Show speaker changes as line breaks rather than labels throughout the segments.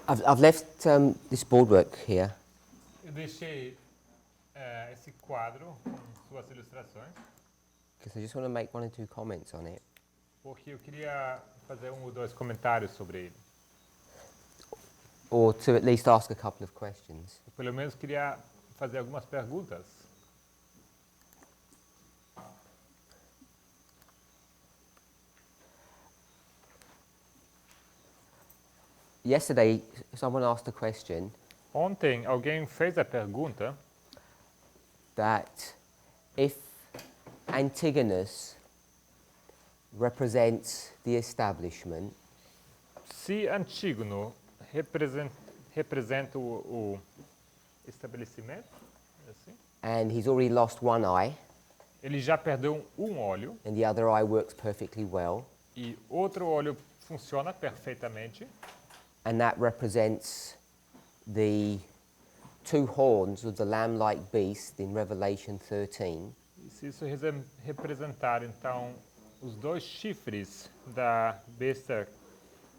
I've left this boardwork here
Eu deixei esse quadro com suas ilustrações
because I just want to make 1 or 2 comments on it.
porque eu queria fazer 1 ou 2 comentários sobre ele.
Or to at least ask a couple of questions.
Eu, pelo menos queria fazer algumas perguntas.
Yesterday, someone asked a question
Ontem alguém fez a pergunta
that if Antigonus represents the establishment,
se Antígono representa o estabelecimento, é assim?
and he's already lost one eye,
Ele já perdeu um olho
and the other eye works perfectly well,
e outro olho funciona perfeitamente.
and that represents the 2 horns of the lamb-like beast in Revelation 13,
E se isso representar, então, os 2 chifres da besta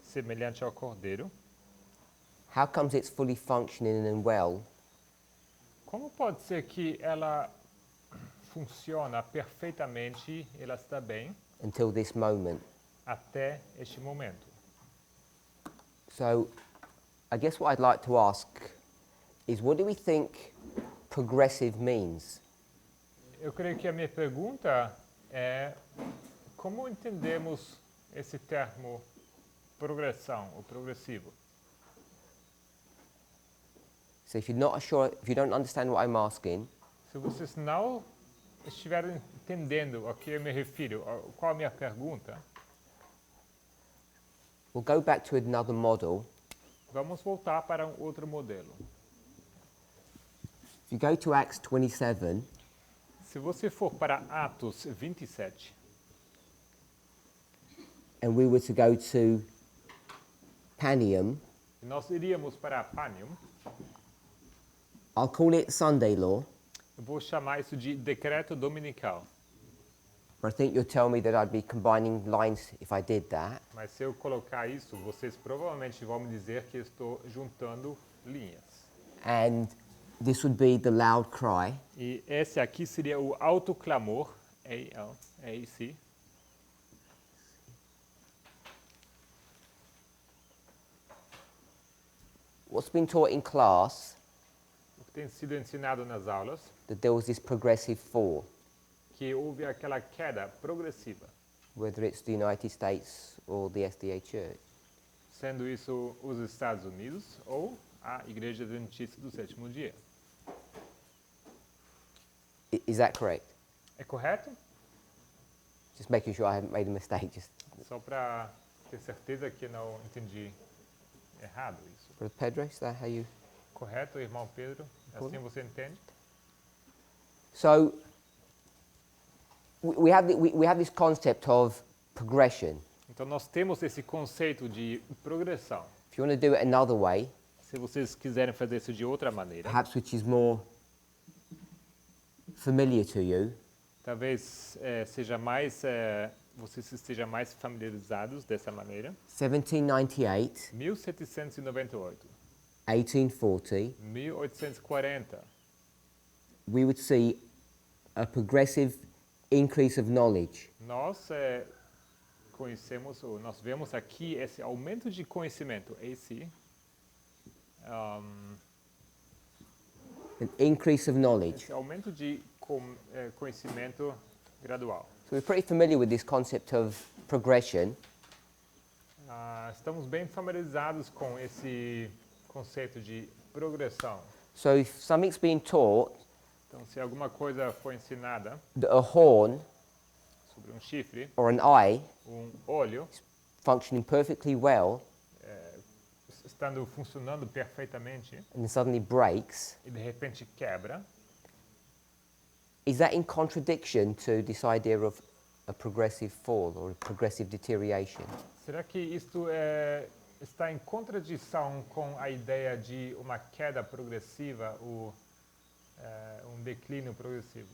semelhante ao cordeiro,
how comes it's fully functioning and well
como pode ser que ela funciona perfeitamente, ela está bem,
until this moment?
até este momento?
So, I guess what I'd like to ask is, what do we think progressive means?
Eu creio que a minha pergunta é como entendemos esse termo progressão, ou progressivo?
So if you're not sure, if you don't understand what I'm asking,
Se vocês não estiverem entendendo a que eu me refiro, qual a minha pergunta,
we'll go back to another model.
vamos voltar para um outro modelo.
If you go to Acts 27,
Se você for para Atos 27,
and we were to go to Panium,
e nós iríamos para Panium,
I'll call it Sunday law,
eu vou chamar isso de decreto dominical.
but I think you'll tell me that I'd be combining lines if I did that.
Mas se eu colocar isso, vocês provavelmente vão me dizer que eu estou juntando linhas.
And this would be the loud cry.
E esse aqui seria o alto clamor, A-C.
What's been taught in class,
O que tem sido ensinado nas aulas,
that there was this progressive fall,
que houve aquela queda progressiva,
whether it's the United States or the SDA Church.
sendo isso os Estados Unidos ou a Igreja Adventista do Sétimo Dia.
Is that correct?
É correto?
Just making sure I haven't made a mistake. Just,
Só para ter certeza que não entendi errado isso.
Brother Pedro, is that how you?
Correto, irmão Pedro? Assim você entende?
So we have this concept of progression.
Então nós temos esse conceito de progressão.
If you want to do it another way,
Se vocês quiserem fazer isso de outra maneira,
perhaps which is more familiar to you,
talvez seja mais vocês estejam mais familiarizados dessa maneira.
1798,
1798,
1840,
1840,
we would see a progressive increase of knowledge.
nós conhecemos, ou nós vemos aqui esse aumento de conhecimento,
An increase of knowledge.
esse aumento de conhecimento gradual.
So we're pretty familiar with this concept of progression.
Estamos bem familiarizados com esse conceito de progressão.
So if something's being taught
Então, se alguma coisa foi ensinada
that a horn
sobre um chifre,
or an eye
olho,
functioning perfectly well
estando funcionando perfeitamente
and then suddenly breaks,
e de repente quebra,
is that in contradiction to this idea of a progressive fall or a progressive deterioration?
será que isto está em contradição com a ideia de uma queda progressiva ou um declínio progressivo?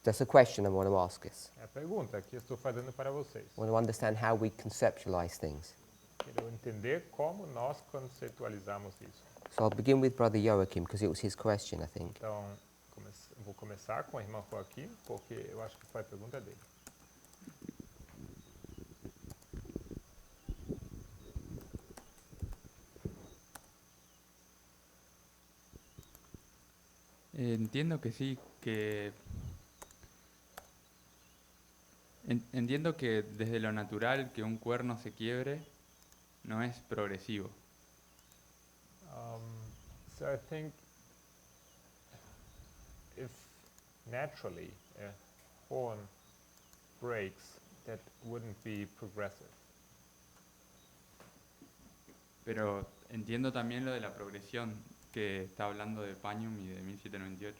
That's a question I want to ask us.
É a pergunta que eu estou fazendo para vocês.
I want to understand how we conceptualize things.
Quero entender como nós conceitualizamos isso.
So I'll begin with Brother Joachim because it was his question, I think.
Então, vou começar com a irmã Joaquim, porque eu acho que foi a pergunta dele.
Entiendo que sí, que entiendo que desde lo natural que un cuerno se quiebre no es progresivo.
So I think if naturally a horn breaks, that wouldn't be progressive.
Pero entiendo también lo de la progresión que está hablando de Pagnum y de 1798.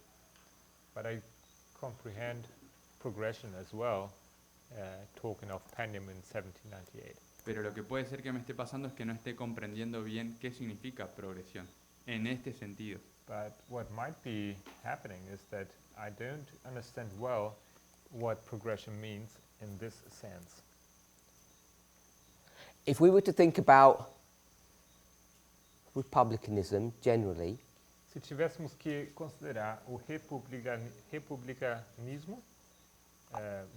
But I comprehend progression as well, talking of Panium in 1798.
Pero lo que puede ser que me esté pasando es que no esté comprendiendo bien qué significa progresión en este sentido.
But what might be happening is that I don't understand well what progression means in this sense.
If we were to think about republicanism generally,
Se tivéssemos que considerar o republicanismo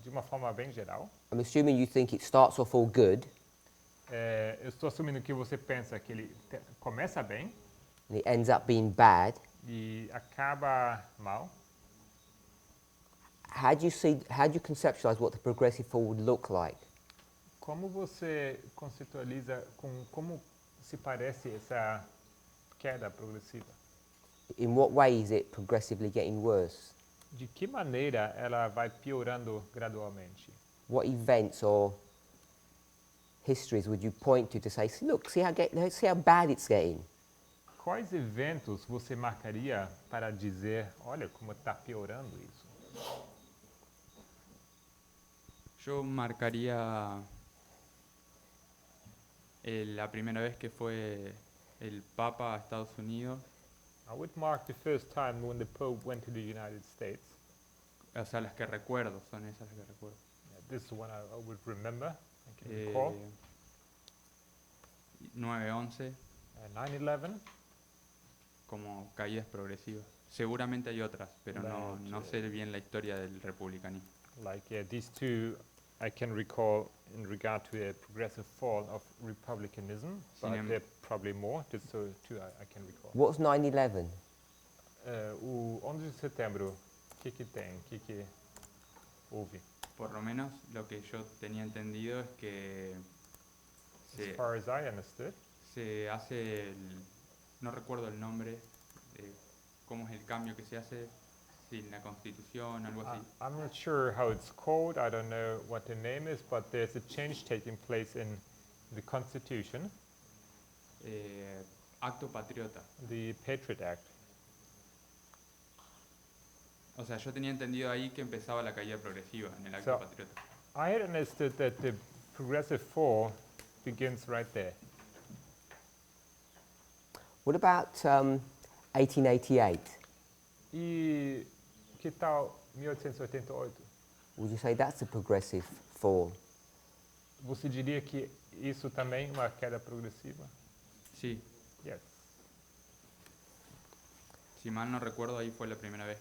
de uma forma bem geral,
I'm assuming you think it starts off all good
eu estou assumindo que você pensa que ele começa bem
and it ends up being bad.
e acaba mal.
How do you conceptualize what the progressive fall would look like?
Como você conceitualiza como se parece essa queda progressiva?
In what way is it progressively getting worse?
De que maneira ela vai piorando gradualmente?
What events or histories would you point to say, look, see how bad it's getting?
Quais eventos você marcaria para dizer, olha como está piorando isso?
Yo marcaría la primera vez que fue el Papa a Estados Unidos,
I would mark the first time when the Pope went to the United States.
o sea, las que recuerdo, son esas las que recuerdo.
This is one I would remember, I can recall.
9/11
9/11,
como caídas progresivas. Seguramente hay otras, pero no sé bien la historia del republicanismo.
like these two I can recall in regard to a progressive fall of republicanism, but there are probably more, just so two I can recall.
What's 9/11?
O 11 de setembro, que tem? Que houve?
Por lo menos lo que yo tenía entendido es que
As far as I understood,
se hace, no recuerdo el nombre, cómo es el cambio que se hace sin la Constitución, algo así.
I'm not sure how it's called, I don't know what the name is, but there's a change taking place in the Constitution,
Acto Patriota.
the Patriot Act.
O sea, yo tenía entendido ahí que empezaba la caída progresiva en el Acto
So-
Patriota.
I had understood that the progressive fall begins right there.
What about 1888?
E que tal 1888?
Would you say that's a progressive fall?
Você diria que isso também é uma queda progressiva?
Sí,
Yes.
si mal no recuerdo, ahí fue la primera vez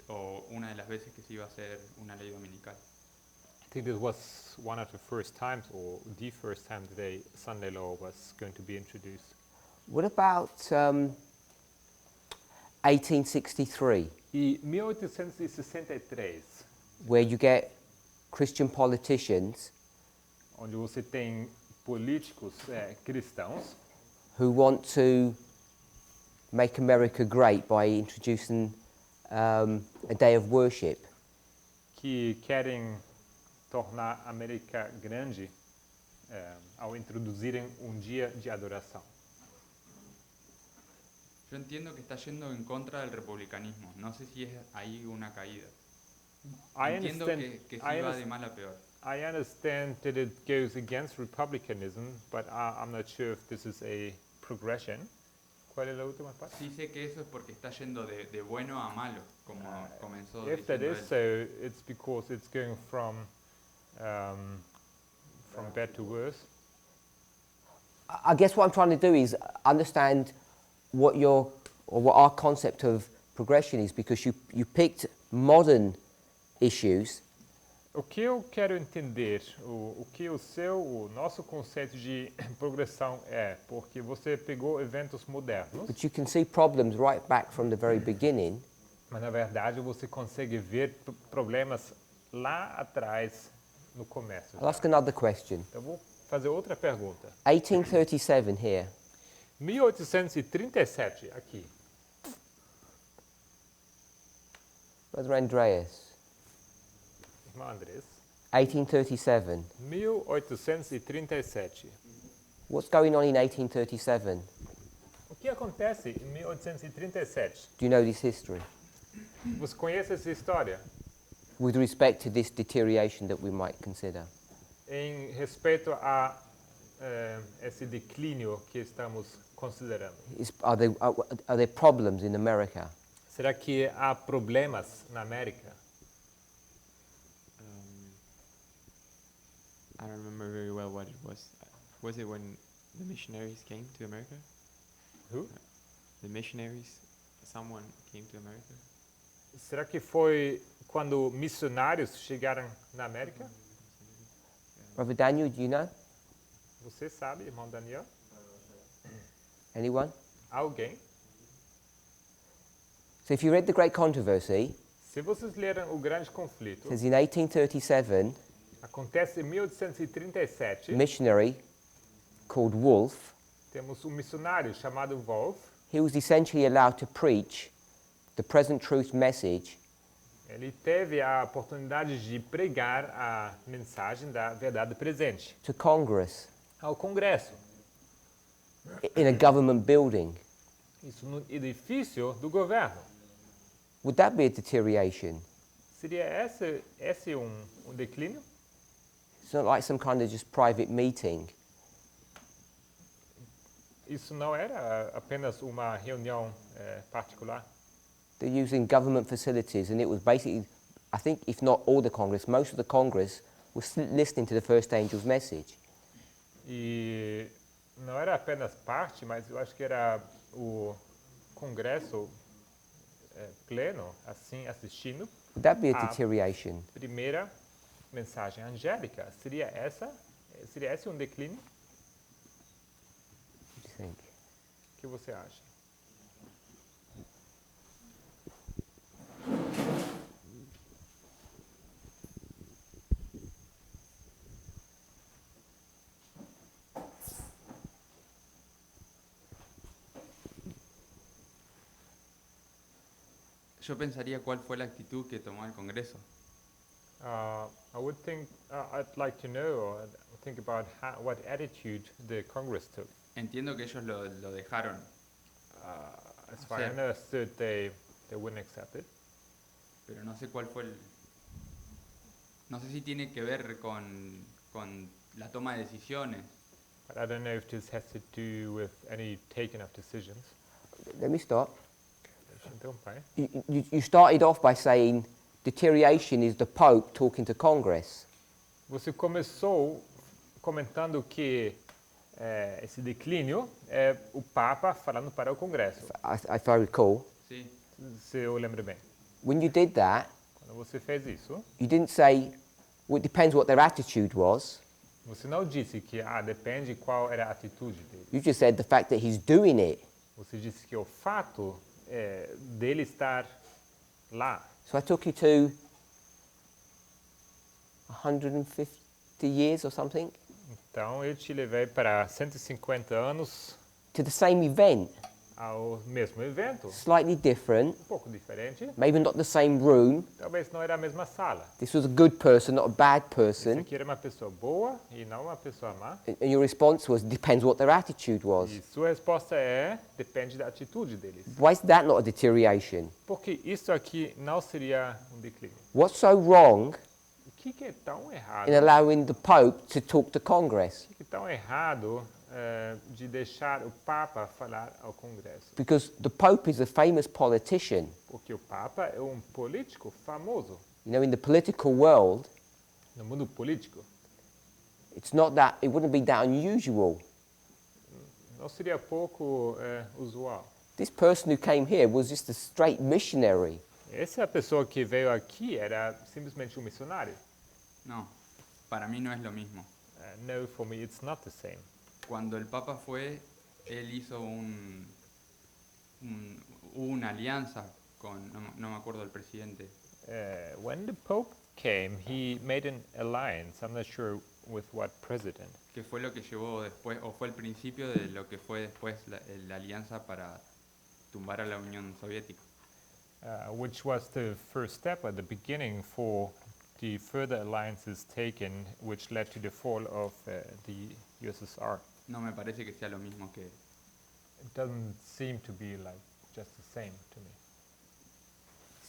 o una de las veces que se iba a hacer una ley dominical.
I think this was one of the first times, or the first time that a Sunday law was going to be introduced.
What about 1863,
E 1863,
where you get Christian politicians
onde você tem políticos cristãos
who want to make America great by introducing a day of worship?
que querem tornar a América grande ao introduzirem dia de adoração.
Yo entiendo que está yendo en contra del republicanismo. No sé si es ahí una caída.
I
Entiendo
understand,
que sí
I,
va
underst-
de mal a peor.
I understand that it goes against republicanism, but I'm not sure if this is a progression. ¿Cuál es la última parte?
Sí sé que eso es porque está yendo de bueno a malo, como comenzó
If that
diciendo
is
él.
so, it's because it's going from bad to worse.
I guess what I'm trying to do is understand what our concept of progression is, because you picked modern issues.
O que eu quero entender, o que o nosso conceito de progressão é, porque você pegou eventos modernos,
But you can see problems right back from the very beginning.
mas na verdade você consegue ver problemas lá atrás, no começo.
I'll ask another question.
Eu vou fazer outra pergunta.
1837 here.
1837, aqui.
Brother Andreas.
Irmão Andrés.
1837.
1837.
What's going on in 1837?
O que acontece em 1837?
Do you know this history?
Você conhece essa história?
With respect to this deterioration that we might consider.
Em respeito a esse declínio que estamos considerando.
Are there problems in America?
Será que há problemas na América?
I don't remember very well what it was. Was it when the missionaries came to America?
Who?
The missionaries, someone came to America?
Será que foi quando missionários chegaram na América?
Brother Daniel, do you know?
Você sabe, irmão Daniel?
Anyone?
Alguém?
So if you read The Great Controversy,
Se vocês leram O Grande
it
Conflito,
says in 1837,
acontece em 1837,
missionary called Wolfe,
temos um missionário chamado Wolf.
he was essentially allowed to preach the present truth message
Ele teve a oportunidade de pregar a mensagem da verdade presente
to Congress
ao Congresso.
in a government building.
Isso no edifício do governo.
Would that be a deterioration?
Seria esse um declínio?
It's not like some kind of just private meeting.
Isso não era apenas uma reunião particular.
They're using government facilities, and it was basically, I think, if not all the Congress, most of the Congress was listening to the first angel's message.
E não era apenas parte, mas eu acho que era o Congresso pleno, assim, assistindo
Would that be a
Ah.
deterioration?
primeira mensagem angélica. Seria esse um declínio?
What do you think?
O que você acha?
Yo pensaría cuál fue la actitud que tomó el Congreso.
I would think, I'd like to know, or think about what attitude the Congress took.
Entiendo que ellos lo dejaron,
As far as I understood, they wouldn't accept it.
pero no sé cuál fue el... No sé si tiene que ver con la toma de decisiones.
But I don't know if this has to do with any taking of decisions.
Let me stop.
Então, pai.
You started off by saying deterioration is the Pope talking to Congress.
Você começou comentando que esse declínio é o Papa falando para o Congresso,
If I recall.
Sí.
se eu lembro bem.
When you did that,
Quando você fez isso,
you didn't say, well, it depends what their attitude was.
você não disse que depende qual era a atitude dele.
You just said the fact that he's doing it.
Você disse que o fato dele estar lá.
So I took you to 150 years or something,
Então eu te levei para 150 anos
to the same event,
ao mesmo evento,
slightly different,
pouco diferente.
maybe not the same room.
Talvez não era a mesma sala.
This was a good person, not a bad
Esse
person.
aqui era uma pessoa boa e não uma pessoa má.
And your response was, depends what their attitude was.
E sua resposta depende da atitude deles.
Why is that not a deterioration?
Porque isso aqui não seria um declínio.
What's so wrong
O que é tão errado?
in allowing the Pope to talk to Congress?
O que é tão errado de deixar o Papa falar ao Congresso?
Because the Pope is a famous politician.
Porque o Papa é um político famoso
You know, in the political world,
no mundo político.
it wouldn't be that unusual
não seria pouco usual.
This person who came here was just a straight missionary.
Essa pessoa que veio aqui era simplesmente um missionário.
No, para mí no es lo mismo.
No, for me it's not the same.
Cuando el Papa fue, él hizo hubo una alianza con, no me acuerdo del presidente,
When the Pope came, he made an alliance. I'm not sure with what president.
que fue lo que llevó después, o fue el principio de lo que fue después la alianza para tumbar a la Unión Soviética.
Which was the first step at the beginning for the further alliances taken, which led to the fall of the USSR.
No me parece que sea lo mismo que...
It doesn't seem to be like just the same to me.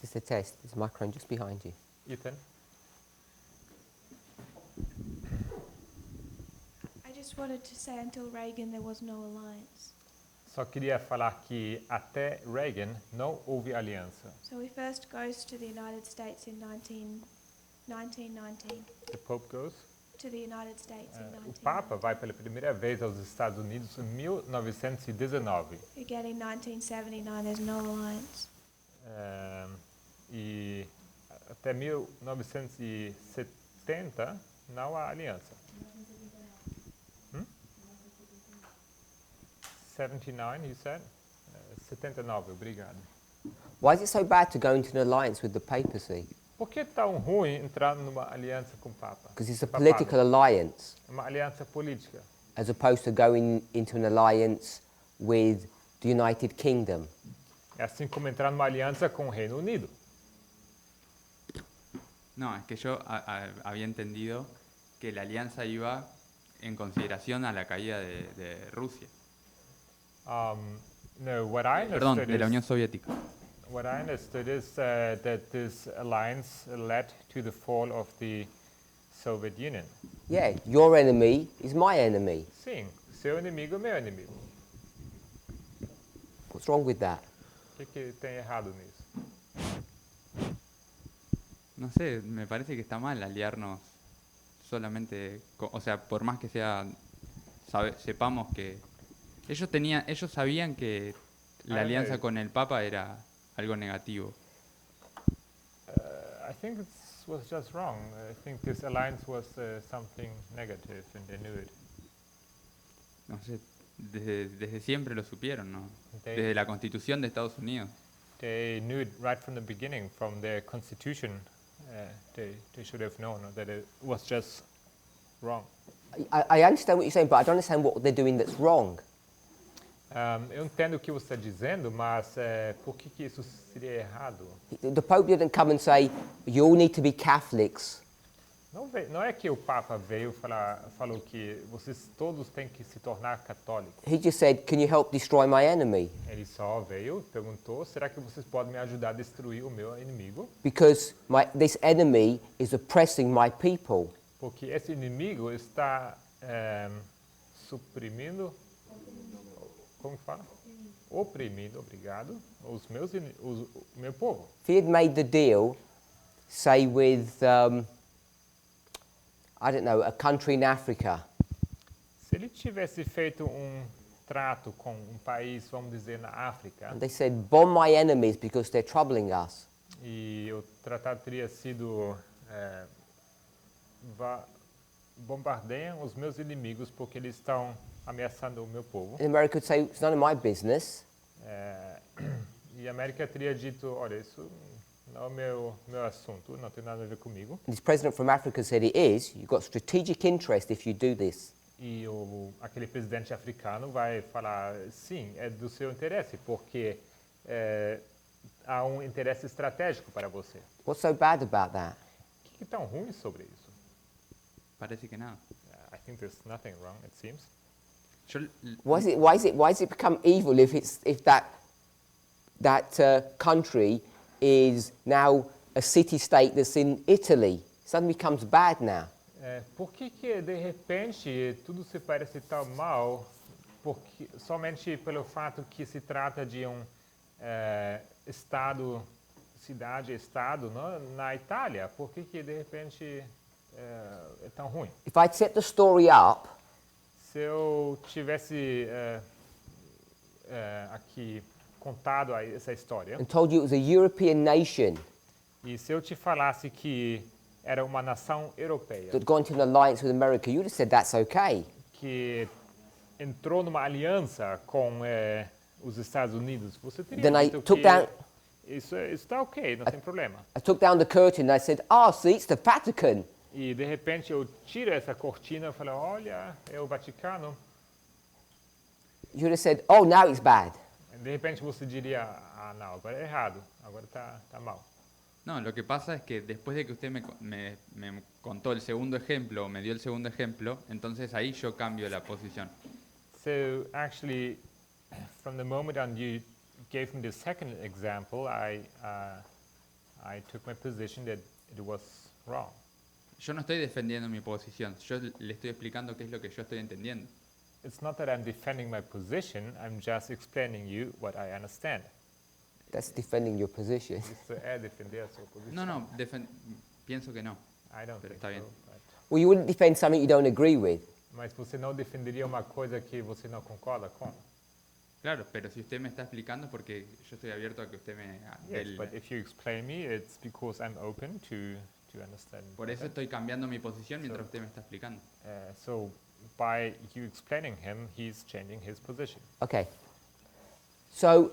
This is the test. There's a microphone just behind you.
Ethan?
I just wanted to say until Reagan there was no alliance.
Só queria falar que até Reagan não houve aliança.
So he first goes to the United States in 1919.
The Pope goes.
To the United States in
O Papa
1919.
vai pela primeira vez aos Estados Unidos em 1919.
Again in 1979 there's no alliance.
E até 1970 não há aliança. 79, you said? 79, obrigado.
Why is it so bad to go into an alliance with the papacy?
Por que é tão ruim entrar numa aliança com o Papa?
Because it's a
Papado.
political alliance,
É uma aliança política.
as opposed to going into an alliance with the United Kingdom.
É assim como entrar numa aliança com o Reino Unido.
No, es que yo había entendido que la alianza iba en consideración a la caída de Rusia.
No, what I
Perdón,
understood
de la
is,
Unión Soviética.
what I understood is that this alliance led to the fall of the Soviet Union.
Yeah, your enemy is my enemy.
Sim, seu inimigo é meu inimigo.
What's wrong with that?
O que tem errado nisso?
No sé, me parece que está mal aliarnos solamente, o sea, por más que sea, sepamos que ellos sabían que la alianza con el Papa era algo negativo.
I think it was just wrong. I think this alliance was something negative and they knew it.
No sé, desde siempre lo supieron, ¿no?
They-
Desde la Constitución de Estados Unidos.
They knew it right from the beginning, from their constitution. They should have known that it was just wrong.
I understand what you're saying, but I don't understand what they're doing that's wrong.
Eu entendo o que você está dizendo, mas por que isso seria errado?
The Pope didn't come and say, you all need to be Catholics.
Não é que o Papa veio falou que vocês todos têm que se tornar católicos.
He just said, can you help destroy my enemy?
Ele só veio, perguntou, será que vocês podem me ajudar a destruir o meu inimigo?
Because this enemy is oppressing my people.
Porque esse inimigo está suprimindo, como fala? Oprimindo, obrigado, o meu povo.
If he had made the deal, say with, I don't know, a country in Africa,
Se ele tivesse feito trato com país, vamos dizer, na África,
and they said, bomb my enemies because they're troubling us,
e o tratado teria sido bombardeiam os meus inimigos porque eles estão ameaçando o meu povo.
and America would say, it's none of my business.
E a América teria dito, olha, isso não é meu assunto, não tem nada a ver comigo.
And this president from Africa said, it is. You've got strategic interest if you do this.
E aquele presidente africano vai falar, sim, é do seu interesse, porque há interesse estratégico para você.
What's so bad about that?
O que é tão ruim sobre isso?
Parece que nada.
I think there's nothing wrong, it seems.
Yo,
Why is it become evil if that country is now a city-state that's in Italy? It suddenly becomes bad now.
Por que de repente tudo se parece tão mal porque, somente pelo fato que se trata de estado, cidade-estado na Itália? Por que de repente é tão ruim?
If I'd set the story up
Se eu tivesse aqui contado essa história,
and told you it was a European nation
e se eu te falasse que era uma nação europeia
that got into an alliance with America, you would have said that's okay.
que entrou numa aliança com os Estados Unidos, você teria
Then I
dito
took
que
down-
isso está ok, não tem problema.
I took down the curtain and I said, see, it's the Vatican.
E de repente eu tiro essa cortina e falo, olha, é o Vaticano.
You would have said, oh, now it's bad.
De repente você diria, não, agora é errado, agora tá mal.
No, lo que pasa es que después de que usted me contó el segundo ejemplo, me dio el segundo ejemplo, entonces ahí yo cambio la posición.
So actually, from the moment on you gave me the second example, I took my position that it was wrong.
Yo no estoy defendiendo mi posición, yo le estoy explicando qué es lo que yo estoy entendiendo.
It's not that I'm defending my position, I'm just explaining you what I understand.
That's defending your position.
Isso é defender a sua posição.
No, pienso que no.
I don't
Pero
think
está bien.
so, but-
Well, you wouldn't defend something you don't agree with.
Mas você não defenderia uma coisa que você não concorda com?
Claro, pero si usted me está explicando, porque yo estoy abierto a que usted me...
Yes, but if you explain me, it's because I'm open to understand.
Por eso
better.
estoy cambiando mi posición mientras usted me está explicando.
So by you explaining him, he's changing his position.
Okay. So,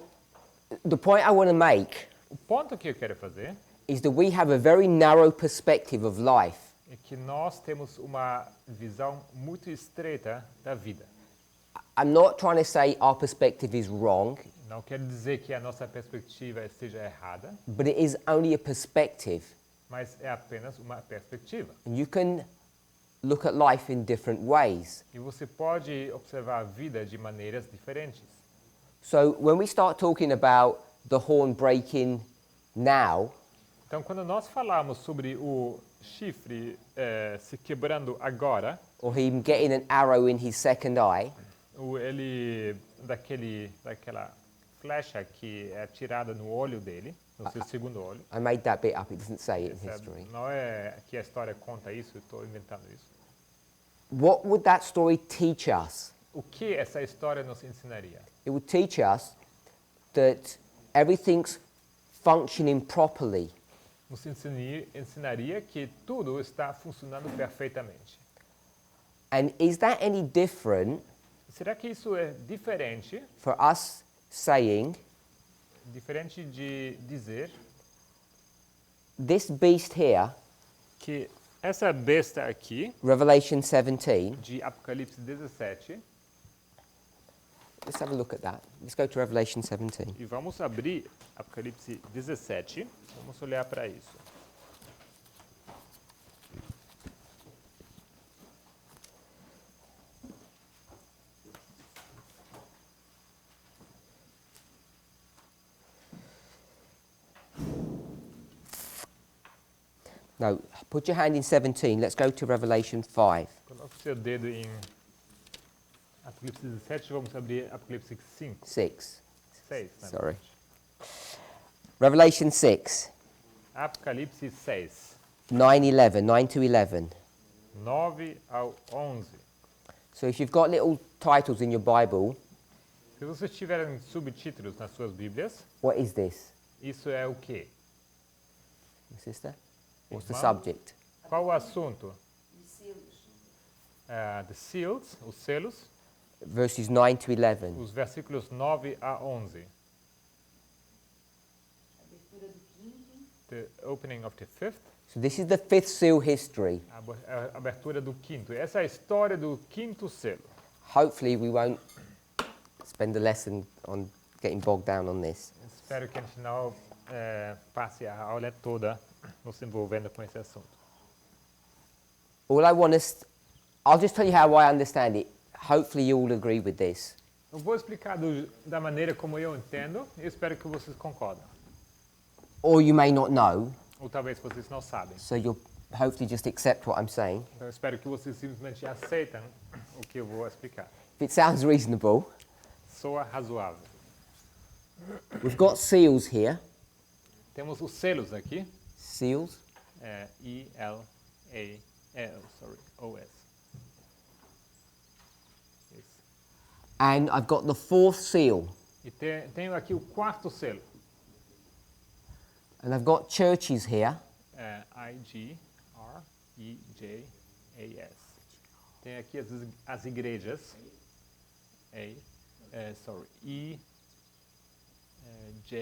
the point I want to make
O ponto que eu quero fazer
is that we have a very narrow perspective of life.
é que nós temos uma visão muito estreita da vida.
I'm not trying to say our perspective is wrong,
Não quero dizer que a nossa perspectiva esteja errada,
but it is only a perspective.
mas é apenas uma perspectiva.
And you can look at life in different ways.
E você pode observar a vida de maneiras diferentes.
So, when we start talking about the horn breaking now,
Então, quando nós falamos sobre o chifre se quebrando agora,
or him getting an arrow in his second eye,
ou daquela flecha que é atirada no olho dele, no seu segundo olho.
I made that bit up, it doesn't say it in
Essa
history.
não é que a história conta isso, eu estou inventando isso.
What would that story teach us?
O que essa história nos ensinaria?
It would teach us that everything's functioning properly.
Nos ensinaria que tudo está funcionando perfeitamente.
And is that any different
Será que isso é diferente
for us saying,
de dizer
this beast here,
que essa besta aqui,
Revelation 17,
de Apocalipse 17,
let's have a look at that. Let's go to Revelation 17.
e vamos abrir Apocalipse 17, vamos olhar para isso.
No, put your hand in 17. Let's go to Revelation 5.
Coloque o seu dedo em Apocalipse 17, vamos abrir Apocalipse 5,
6.
6. na
Sorry.
verdade.
Revelation 6,
Apocalipse 6,
9 to 11.
9 ao 11.
So if you've got little titles in your Bible,
Se vocês tiverem subtítulos nas suas Bíblias,
what is this?
isso é o quê?
My sister? What's the
Irmão?
subject?
Qual o assunto? The seals, os selos,
Verses 9 to 11.
os versículos 9 a 11. The opening of the fifth,
So this is the fifth seal history.
a abertura do quinto. Essa é a história do quinto selo.
Hopefully we won't spend the lesson on getting bogged down on this.
Espero que no final passe a aula toda nos envolvendo com esse assunto.
All I want us, I'll just tell you how I understand it. Hopefully you all agree with this.
Eu vou explicar da maneira como eu entendo e espero que vocês concordem.
Or you may not know,
Ou talvez vocês não sabem.
so you'll hopefully just accept what I'm saying.
Então eu espero que vocês simplesmente aceitem o que eu vou explicar.
If it sounds reasonable,
Soa razoável.
we've got seals here.
Temos os selos aqui.
Seals.
E-L-A-L-O-S.
And I've got the fourth seal.
E tenho aqui o quarto selo.
And I've got churches here.
I-G-R-E-J-A-S. Tem aqui as igrejas.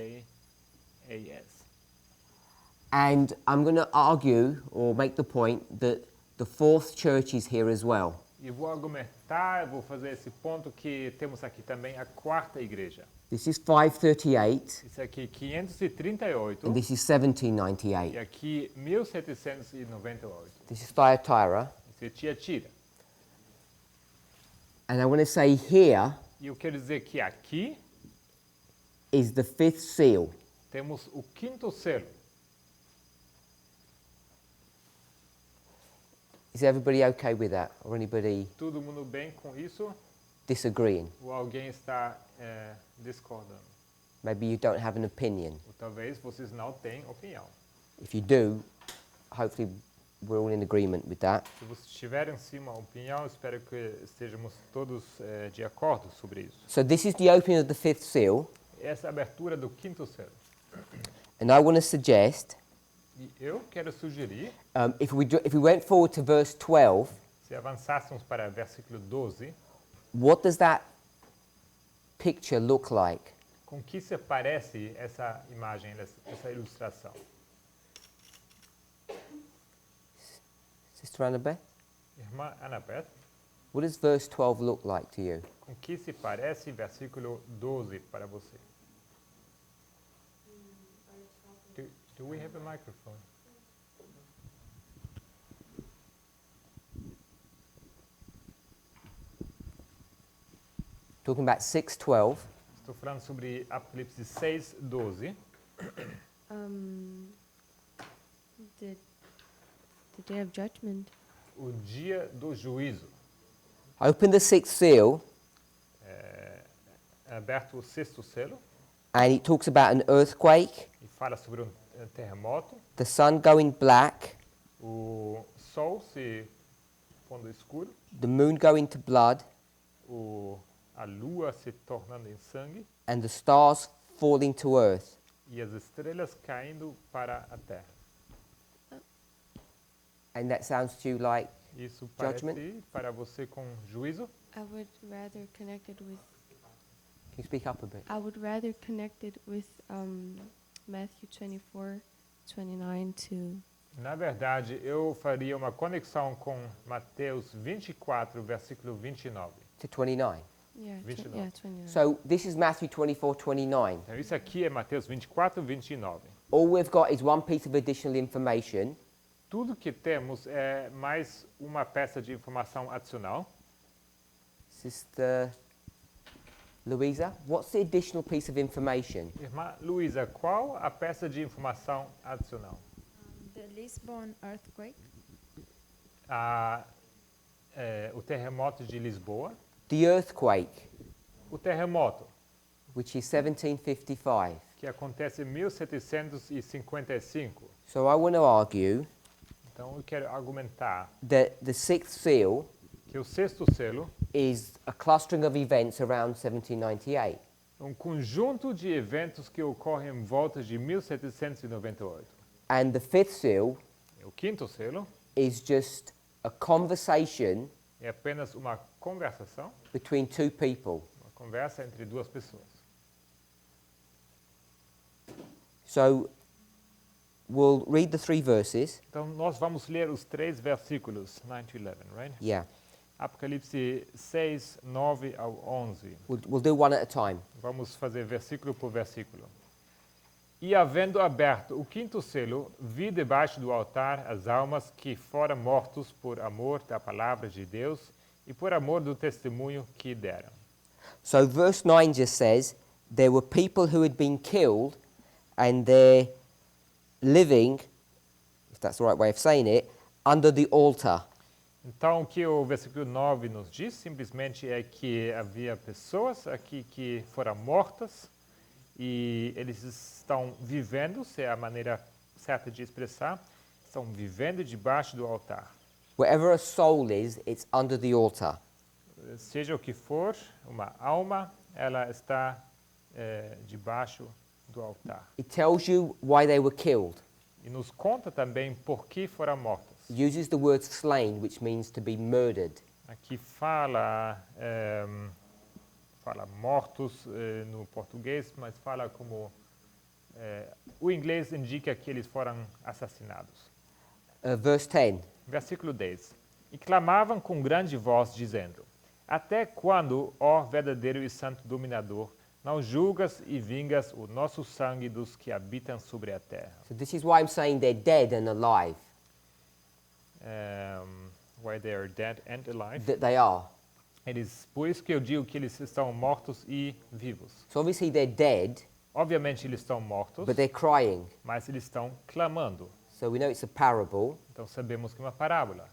E-J-A-S.
And I'm going to argue or make the point that the fourth church is here as well.
E vou argumentar, vou fazer esse ponto que temos aqui também a quarta igreja.
This is 538
Isso aqui 538
and this is
e
1798.
aqui 1798.
This is Thyatira.
Isso é Tiatira.
And I want to say here
E eu quero dizer que aqui
is the fifth seal.
temos o quinto selo.
Is everybody okay with that? Or anybody
Todo mundo bem com isso?
disagreeing?
Ou alguém está discordando?
Maybe you don't have an opinion.
Ou talvez vocês não tenham opinião.
If you do, hopefully we're all in agreement with that.
Se vocês tiverem sim uma opinião, espero que estejamos todos de acordo sobre isso.
So this is the opening of the fifth seal,
Essa é a abertura do quinto selo.
and I want to suggest
E eu quero sugerir,
if we went forward to verse 12,
se avançássemos para versículo 12,
what does that picture look like?
com que se parece essa imagem, essa ilustração?
Sister Annabeth,
Irmã Annabeth,
what does verse 12 look like to you?
com que se parece versículo 12 para você? Do we have a microphone?
Talking about 6:12.
Estou falando sobre Apocalipse 6, 12.
The day of judgment.
O dia do juízo.
Open the sixth seal,
É aberto o sexto selo
and it talks about an earthquake,
e fala sobre um terremoto,
the sun going black,
o sol se pondo escuro,
the moon going to blood,
a lua se tornando em sangue
and the stars falling to earth.
e as estrelas caindo para a terra.
And that sounds to you like,
Isso parece
Judgment?
para você com juízo?
I would rather connect it with.
can you speak up a bit?
I would rather connect it with Matthew 24:29 to.
Na verdade, eu faria uma conexão com Mateus 24, versículo 29.
To 29.
Yeah,
29.
yeah, 29.
So this is Matthew 24:29.
Então, isso aqui é Mateus 24, 29.
All we've got is one piece of additional information,
Tudo que temos é mais uma peça de informação adicional.
Sister Louisa, what's the additional piece of information?
Irmã Luísa, qual a peça de informação adicional?
The Lisbon earthquake.
O terremoto de Lisboa.
The earthquake,
O terremoto,
which is 1755.
que acontece em 1755.
So I want to argue
Então, eu quero argumentar
that the sixth seal
que o sexto selo
is a clustering of events around 1798.
é um conjunto de eventos que ocorrem em volta de 1798.
And the fifth seal
O quinto selo
is just a conversation
é apenas uma conversação,
between two people.
uma conversa entre duas pessoas.
So we'll read the three verses.
Então, nós vamos ler os três versículos, 9 to 11, right?
Yeah,
Apocalipse 6, 9 ao 11.
we'll do one at a time.
Vamos fazer versículo por versículo. E havendo aberto o quinto selo, vi debaixo do altar as almas que foram mortos por amor da palavra de Deus e por amor do testemunho que deram.
So verse 9 just says, there were people who had been killed and they're living, if that's the right way of saying it, under the altar.
Então, o que o versículo 9 nos diz simplesmente é que havia pessoas aqui que foram mortas e eles estão vivendo, se é a maneira certa de expressar, estão vivendo debaixo do altar.
Wherever a soul is, it's under the altar.
Seja o que for, uma alma, ela está debaixo do altar.
It tells you why they were killed.
E nos conta também por que foram mortas.
It uses the word slain, which means to be murdered.
Aqui fala mortos no português, mas fala como o inglês indica que eles foram assassinados.
Verse 10.
Versículo 10. E clamavam com grande voz, dizendo: Até quando, ó verdadeiro e santo dominador, não julgas e vingas o nosso sangue dos que habitam sobre a terra?
So this is why I'm saying they're dead and alive.
Why they are dead and alive.
That they are.
Por isso que eu digo que eles estão mortos e vivos.
So obviously they're dead,
Obviamente eles estão mortos,
but they're crying.
mas eles estão clamando.
So we know it's a parable.
Então sabemos que é uma parábola.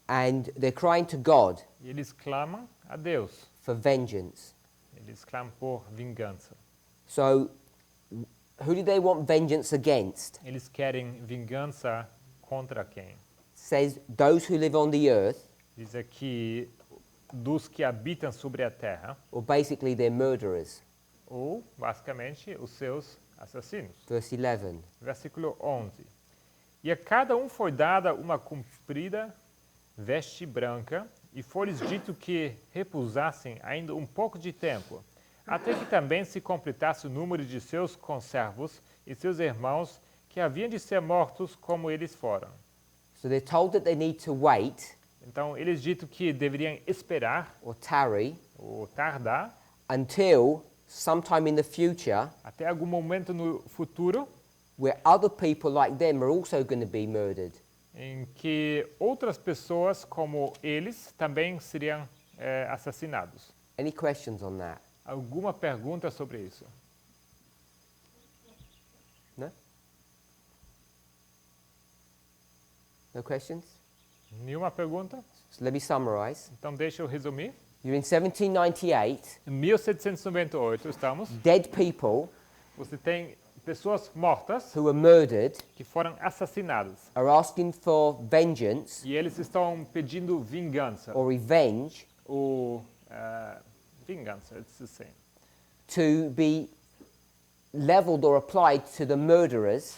And they're crying to God
E eles clamam a Deus.
for vengeance.
Eles clamam por vingança.
So who do they want vengeance against?
Eles querem vingança contra quem?
It says those who live on the earth,
Diz aqui dos que habitam sobre a terra,
or basically they're murderers.
ou basicamente os seus assassinos.
Verse 11.
Versículo 11. E a cada um foi dada uma comprida veste branca, e foi-lhes dito que repousassem ainda um pouco de tempo, até que também se completasse o número de seus conservos e seus irmãos que haviam de ser mortos como eles foram.
So they're told that they need to wait
Então, eles dito que deveriam esperar
or tarry
ou tardar
until sometime in the future
até algum momento no futuro
where other people like them are also going to be murdered.
em que outras pessoas como eles também seriam assassinados.
Any questions on that?
Alguma pergunta sobre isso?
No? No questions?
Nenhuma pergunta?
So let me summarize.
Então, deixa eu resumir.
You're in 1798,
Em 1798 estamos.
dead people
Você tem pessoas mortas
who were murdered
que foram assassinadas.
are asking for vengeance
E eles estão pedindo vingança.
or revenge
Ou vingança, it's the same.
to be leveled or applied to the murderers,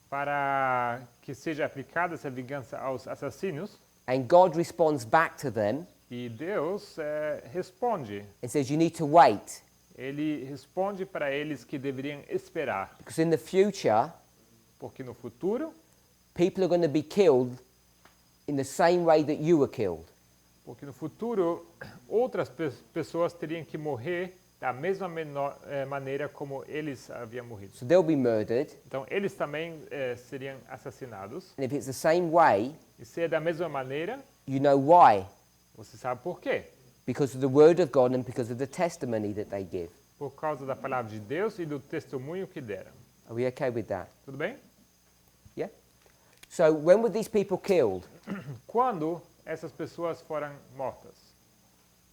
Para que seja aplicada essa vingança aos assassinos.
and God responds back to them
E Deus responde.
and says you need to wait
Ele responde para eles que deveriam esperar.
because in the future
Porque no futuro,
people are going to be killed in the same way that you were killed.
outras pessoas teriam que morrer da mesma maneira como eles haviam morrido.
So they'll be murdered,
Então, eles também seriam assassinados.
and if it's the same way,
E se é da mesma maneira,
you know why.
você sabe por quê.
Because of the word of God and because of the testimony that they give.
Por causa da palavra de Deus e do testemunho que deram.
Are we okay with that?
Tudo bem?
Yeah? So when were these people killed?
Quando essas pessoas foram mortas?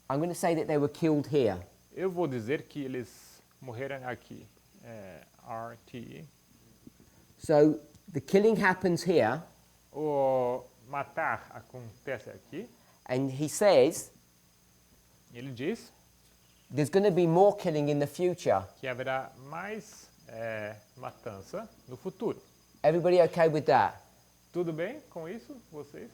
I'm going to say that they were killed here.
Eu vou dizer que eles morreram aqui. RT.
So the killing happens here,
O matar acontece aqui.
and he says
Ele diz
there's going to be more killing in the future.
que haverá mais matança no futuro.
Everybody okay with that?
Tudo bem com isso, vocês?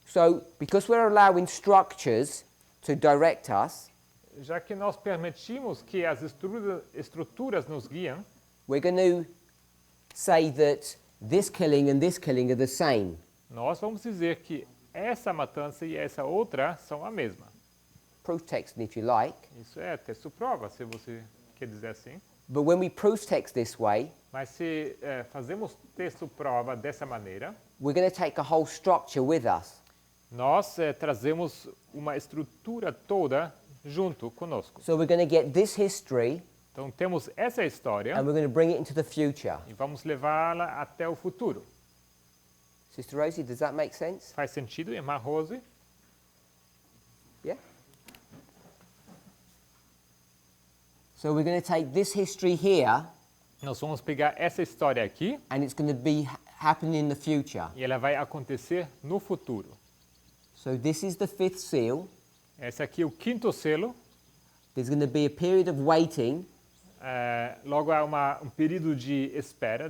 So because we're allowing structures to direct us,
Já que nós permitimos que as estruturas nos guiam,
we're going to say that this killing and this killing are the same.
nós vamos dizer que essa matança e essa outra são a mesma.
Proof text if you like.
Isso é texto prova, se você quer dizer assim.
But when we proof text this way,
Mas se fazemos texto prova dessa maneira,
we're going to take a whole structure with us.
nós trazemos uma estrutura toda junto conosco.
So we're going to get this history
Então temos essa história
and we're going to bring it into the future.
e vamos levá-la até o futuro.
Sister Rosie, does that make sense?
Faz sentido, irmã Rose?
Yeah? So we're going to take this history here
Nós vamos pegar essa história aqui
and it's going to be happening in the future.
e ela vai acontecer no futuro.
So this is the fifth seal.
Esse aqui é o quinto selo.
There's going to be a period of waiting,
Logo há um período de espera,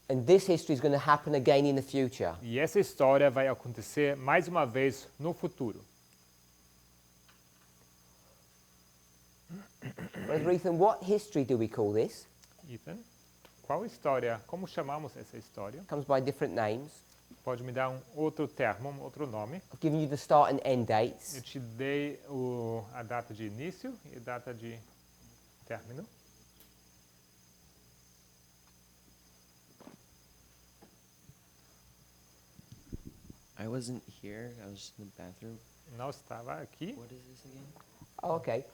and this history is going to happen again in the future.
e essa história vai acontecer mais uma vez no futuro.
Brother Ethan, what history do we call this?
Ethan, qual história, como chamamos essa história?
It comes by different names.
Pode me dar um outro termo, um outro nome?
I've given you the start and end dates.
Eu te dei a data de início e a data de término.
I wasn't here. I was in the bathroom.
Não estava aqui.
What is this again?
Oh, okay.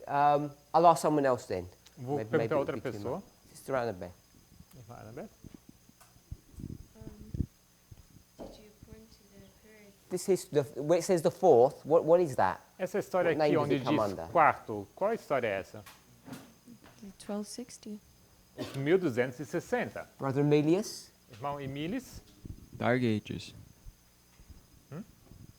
I'll ask someone else then.
Vou
Maybe
perguntar a
it'll
outra
be too
pessoa.
much. Sister Annabelle.
Irmã Annabeth.
Did you point to the period?
This is where it says the fourth. What is that?
Essa história
What name
aqui
does
onde
it come
diz
under?
quarto, qual história é essa?
1260.
Os 1260.
Brother Emilius?
Irmão Emílis,
Dark Ages.
Hmm?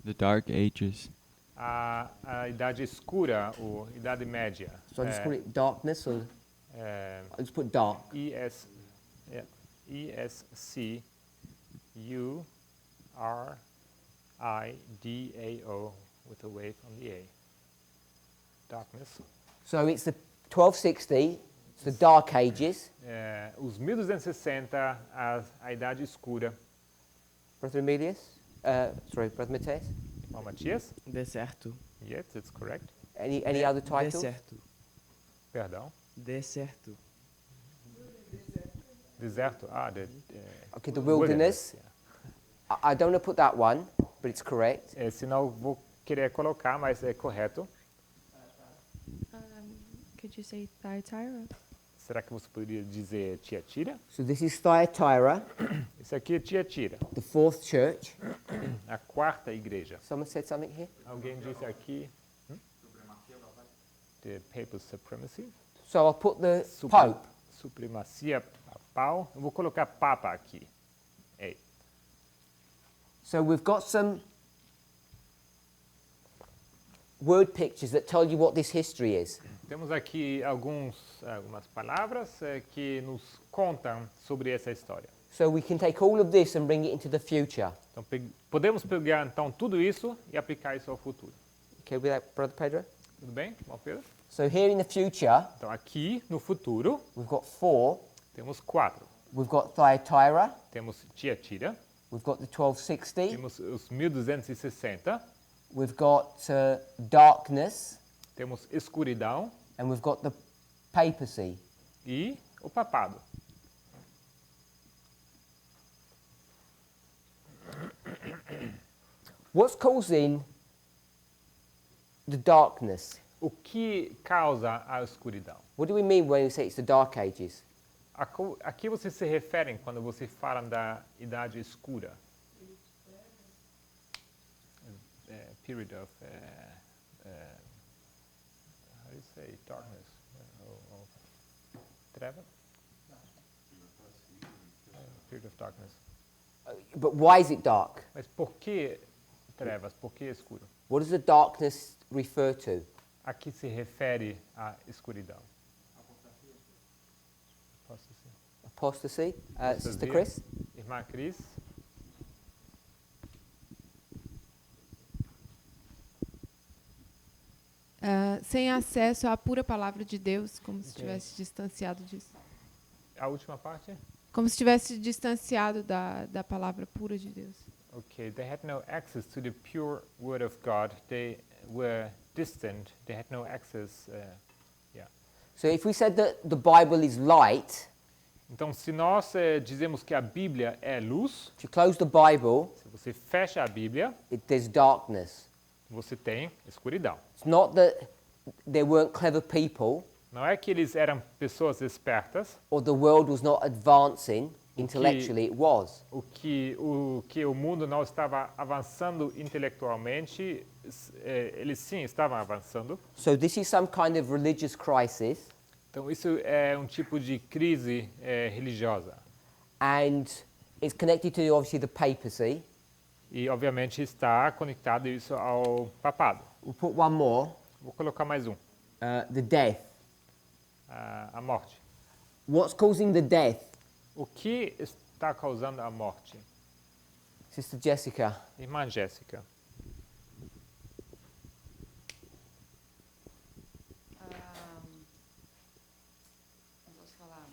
The Dark Ages.
a Idade Escura, ou Idade Média.
So I just call it darkness, or
É,
I just put dark.
ESCURIDAO with a wave on the A. Darkness.
So it's the 1260. It's the Dark Ages.
Os 1260, a Idade Escura.
Brother Emilius? Sorry, Brother Mateus?
Irmão Matias?
Deserto.
Yes, it's correct.
Any other titles?
Deserto.
Perdão.
Deserto.
Deserto.
Okay, the wilderness. I don't want to put that one, but it's correct.
Senão eu vou querer colocar, mas é correto.
Could you say Thyatira?
Será que você poderia dizer Tiatira?
So this is Thyatira,
Isso aqui é Tiatira,
the fourth church.
a quarta igreja.
Someone said something here?
Alguém disse aqui? The papal supremacy.
So I'll put the Pope.
Supremacia papal. Eu vou colocar papa aqui. Ei.
So we've got some word pictures that tell you what this history is.
Temos aqui algumas palavras que nos contam sobre essa história.
So we can take all of this and bring it into the future.
Então, podemos pegar então tudo isso e aplicar isso ao futuro.
Okay with that, Brother Pedro?
Tudo bem, irmão Pedro?
So here in the future,
Então, aqui no futuro,
we've got 4.
temos 4.
We've got Thyatira.
Temos Tiatira,
We've got the 1260.
temos os 1260,
We've got darkness.
temos escuridão
And we've got the papacy.
e o papado.
What's causing the darkness?
O que causa a escuridão?
What do we mean when we say it's the Dark Ages?
A que vocês se referem quando você fala da idade escura? Period of how do you say darkness? Treva? Period of darkness.
But why is it dark?
Mas por que trevas? Por que escuro?
What does the darkness refer to?
A que se refere a escuridão?
Apostasy? Sister
Apostasia.
Chris?
Irmã Cris?
Sem acesso à pura palavra de Deus, como se estivesse distanciado disso.
A última parte?
Como se estivesse distanciado da palavra pura de Deus.
Okay, they had no access to the pure word of God. They were distant. They had no access.
So if we said that the Bible is light,
Então, se nós dizemos que a Bíblia é luz,
if you close the Bible,
se você fecha a Bíblia,
there's darkness.
você tem escuridão.
It's not that there weren't clever people
Não é que eles eram pessoas espertas,
or the world was not advancing intellectually, it was.
o que o mundo não estava avançando intelectualmente, eles sim estavam avançando.
So this is some kind of religious crisis,
Então, isso é um tipo de crise religiosa.
and it's connected to obviously the papacy.
E, obviamente, está conectado isso ao papado.
We'll put one more.
Vou colocar mais um.
the death.
A morte.
What's causing the death?
O que está causando a morte?
Sister Jessica.
Irmã Jéssica.
Não posso falar.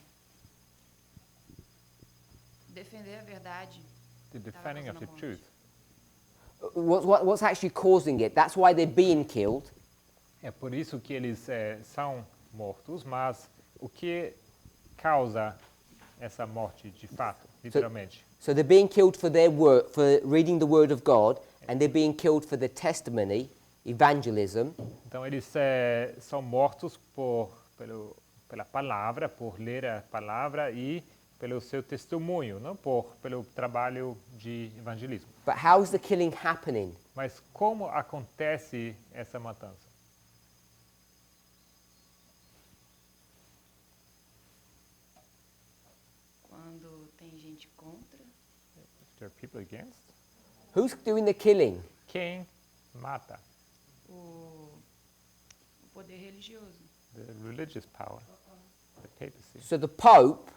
Defender a verdade.
The defending of the truth.
What's actually causing it? That's why they're being killed.
É por isso que eles são mortos, mas o que causa essa morte de fato, literalmente?
So they're being killed for their work, for reading the Word of God, and they're being killed for their testimony, evangelism.
Então eles são mortos pela palavra, por ler a palavra e pelo seu testemunho, não pelo trabalho de evangelismo.
But how is the killing happening?
Mas como acontece essa matança?
Quando tem gente contra.
There are people against.
Who's doing the killing?
Quem mata?
O poder religioso.
The religious power, the papacy.
So the Pope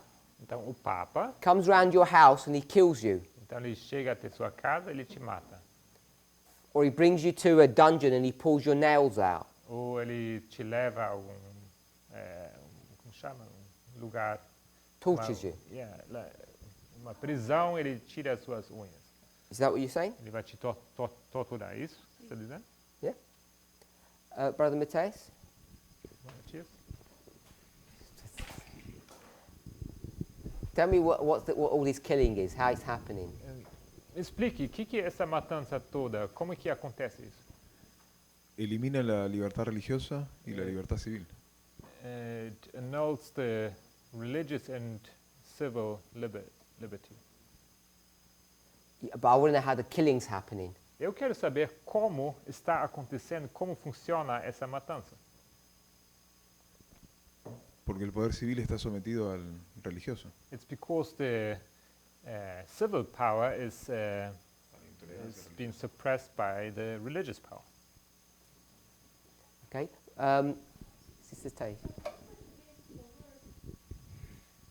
Então o Papa,
comes round your house and he kills you.
então ele chega até sua casa, ele te mata.
Or he brings you to a dungeon and he pulls your nails out.
Ou ele te leva a como chama? Um lugar.
Tortures you.
Uma prisão, ele tira as suas unhas.
Is that what you're saying?
Ele vai te torturar, isso? Você está dizendo?
Brother Mateus?
Matias?
Tell me what all this killing is, how it's happening.
Explique, o que é essa matança toda? Como é que acontece isso?
Elimina la libertad religiosa y la libertad civil.
It annuls the religious and civil liberty.
Yeah, but I want to know how the killing's happening.
Eu quero saber como está acontecendo, como funciona essa matança.
Porque el poder civil está sometido al religioso.
It's because the civil power is being suppressed by the religious power.
Okay? Sister Tay.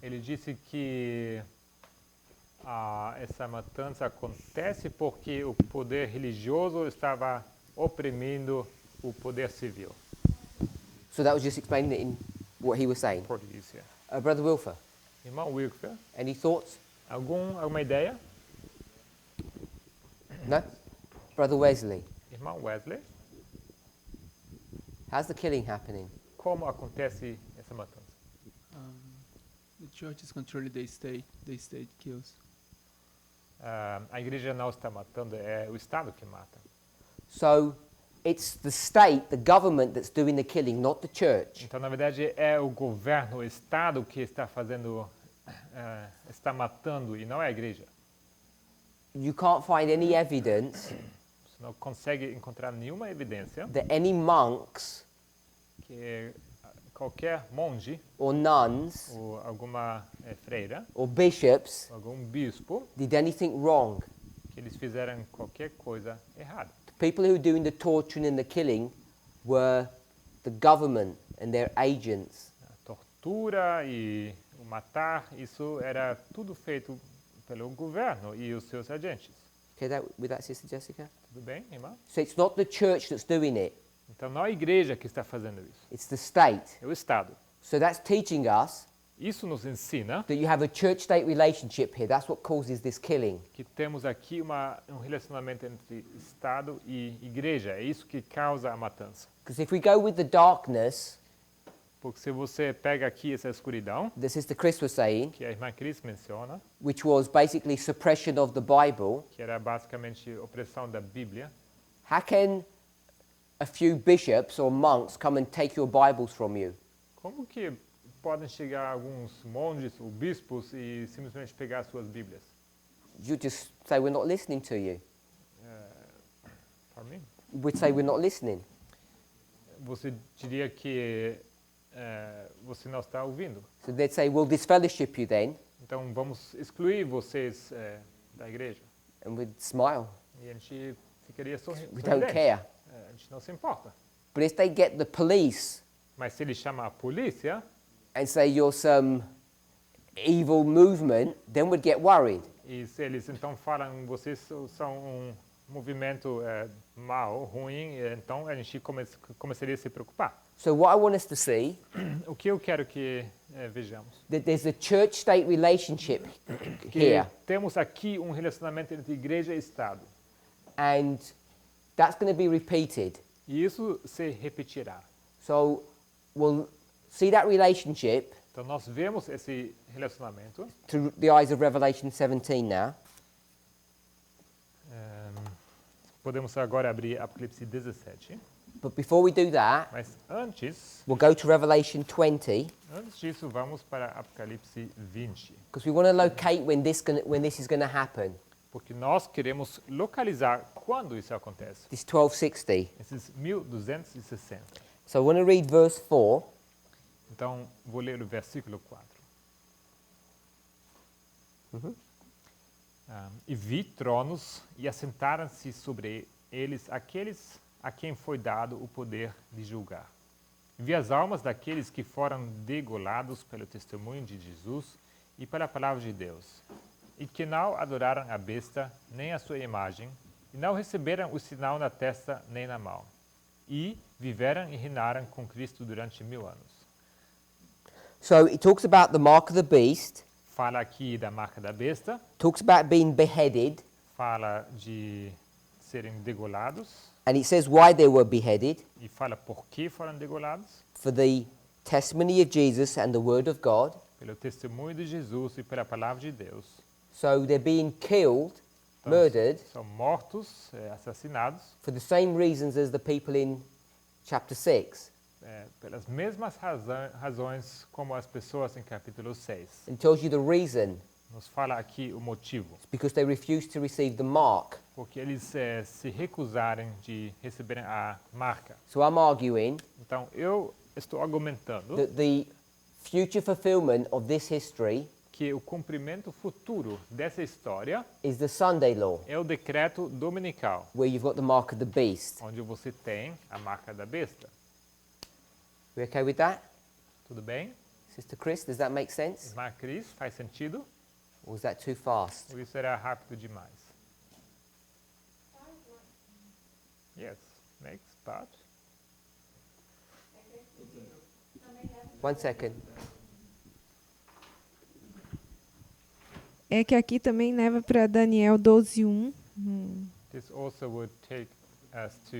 Ele disse que essa matança acontece porque o poder religioso estava oprimindo o poder civil.
So that was just explaining it in what he was saying.
Português, yeah.
Brother Wilfer,
Irmão Wilfer,
any thoughts?
alguma ideia?
No? Brother Wesley,
Irmão Wesley,
how's the killing happening?
como acontece essa matança?
The church is controlling the state kills.
A igreja não está matando, é o Estado que mata.
So it's the state, the government that's doing the killing, not the church.
Então, na verdade, é o governo, o Estado que está está matando e não é a igreja.
You can't find any evidence
Você não consegue encontrar nenhuma evidência
that any monks
que qualquer monge
or nuns
ou alguma freira,
or bishops
ou algum bispo,
did anything wrong.
que eles fizeram qualquer coisa errada.
The people who were doing the torturing and the killing were the government and their agents.
A tortura e o matar, isso era tudo feito pelo governo e os seus agentes.
Okay, with that, Sister Jessica?
Tudo bem, irmã?
So it's not the church that's doing it,
Então, não é a igreja que está fazendo isso,
it's the state.
é o Estado.
So that's teaching us
Isso nos ensina
that you have a church-state relationship here. That's what causes this killing.
que temos aqui um relacionamento entre Estado e igreja. É isso que causa a matança.
Because if we go with the darkness,
Porque se você pega aqui essa escuridão,
that Sister Chris was saying,
que a irmã Cris menciona,
which was basically suppression of the Bible,
que era basicamente opressão da Bíblia,
how can a few bishops or monks come and take your Bibles from you?
como que podem chegar alguns monges ou bispos e simplesmente pegar suas Bíblias?
You just say we're not listening to you.
Para mim?
We'd say we're not listening.
Você diria que você não está ouvindo.
So they'd say we'll disfellowship you then,
Então vamos excluir vocês da igreja.
and we'd smile.
E a gente ficaria
We don't care.
A gente não se importa.
But if they get the police
Mas se ele chama a polícia
and say you're some evil movement, then we'd get worried.
e se eles então falam vocês são um movimento mau, ruim, então a gente começaria a se preocupar.
So what I want us to see,
O que eu quero que vejamos?
that there's a church-state relationship
Que
here,
temos aqui um relacionamento entre igreja e Estado.
and that's going to be repeated.
E isso se repetirá.
So we'll see that relationship
Então nós vemos esse relacionamento.
through the eyes of Revelation 17 now.
Podemos agora abrir Apocalipse 17.
But before we do that,
Mas antes
we'll go to Revelation 20,
disso, vamos para Apocalipse 20.
because we want to locate when this is going to happen.
Porque nós queremos localizar quando isso acontece.
This 1260.
Esses 1260.
So I want to read verse 4.
Então, vou ler o versículo 4. E vi tronos e assentaram-se sobre eles aqueles a quem foi dado o poder de julgar. Vi as almas daqueles que foram degolados pelo testemunho de Jesus e pela palavra de Deus, e que não adoraram a besta nem a sua imagem, e não receberam o sinal na testa nem na mão, e viveram e reinaram com Cristo durante 1000 anos.
So it talks about the mark of the beast,
Fala aqui da marca da besta,
talks about being beheaded,
fala de serem degolados,
and it says why they were beheaded,
e fala por que foram degolados,
for the testimony of Jesus and the word of God.
pelo testemunho de Jesus e pela palavra de Deus.
So they're being killed,
Então,
murdered,
são mortos, assassinados,
for the same reasons as the people in chapter 6.
pelas mesmas razões como as pessoas em capítulo 6.
It tells you the reason.
Nos fala aqui o motivo.
It's because they refused to receive the mark.
Porque eles se recusarem de receberem a marca.
So I'm arguing
Então, eu estou argumentando
that the future fulfillment of this history
que o cumprimento futuro dessa história
is the Sunday law,
é o decreto dominical,
where you've got the mark of the beast.
onde você tem a marca da besta.
We okay with that?
Tudo bem?
Sister Chris, does that make sense?
Irmã Cris, faz sentido?
Or is that too fast?
Ou isso era rápido demais? Yes, next part.
1 second.
É que aqui também leva para Daniel 12:1.
This also would take us to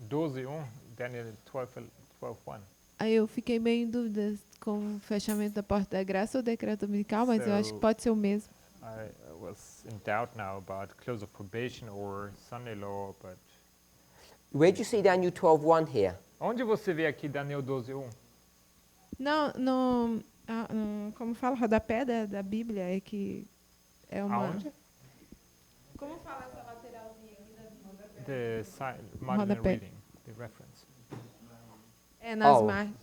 12:1, Daniel 12:1.
Aí eu fiquei meio em dúvida com o fechamento da porta da graça ou decreto dominical, mas eu acho que pode ser o mesmo.
I was in doubt now about close of probation or Sunday law, but
Where do you see Daniel 12:1 here?
onde você vê aqui Daniel 12:1?
Não, como fala, rodapé da Bíblia é que é uma...
Aonde?
Como fala essa lateralzinha aqui da Bíblia?
The marginal
Rodapé.
reading, the reference.
É nas
Oh.
margens.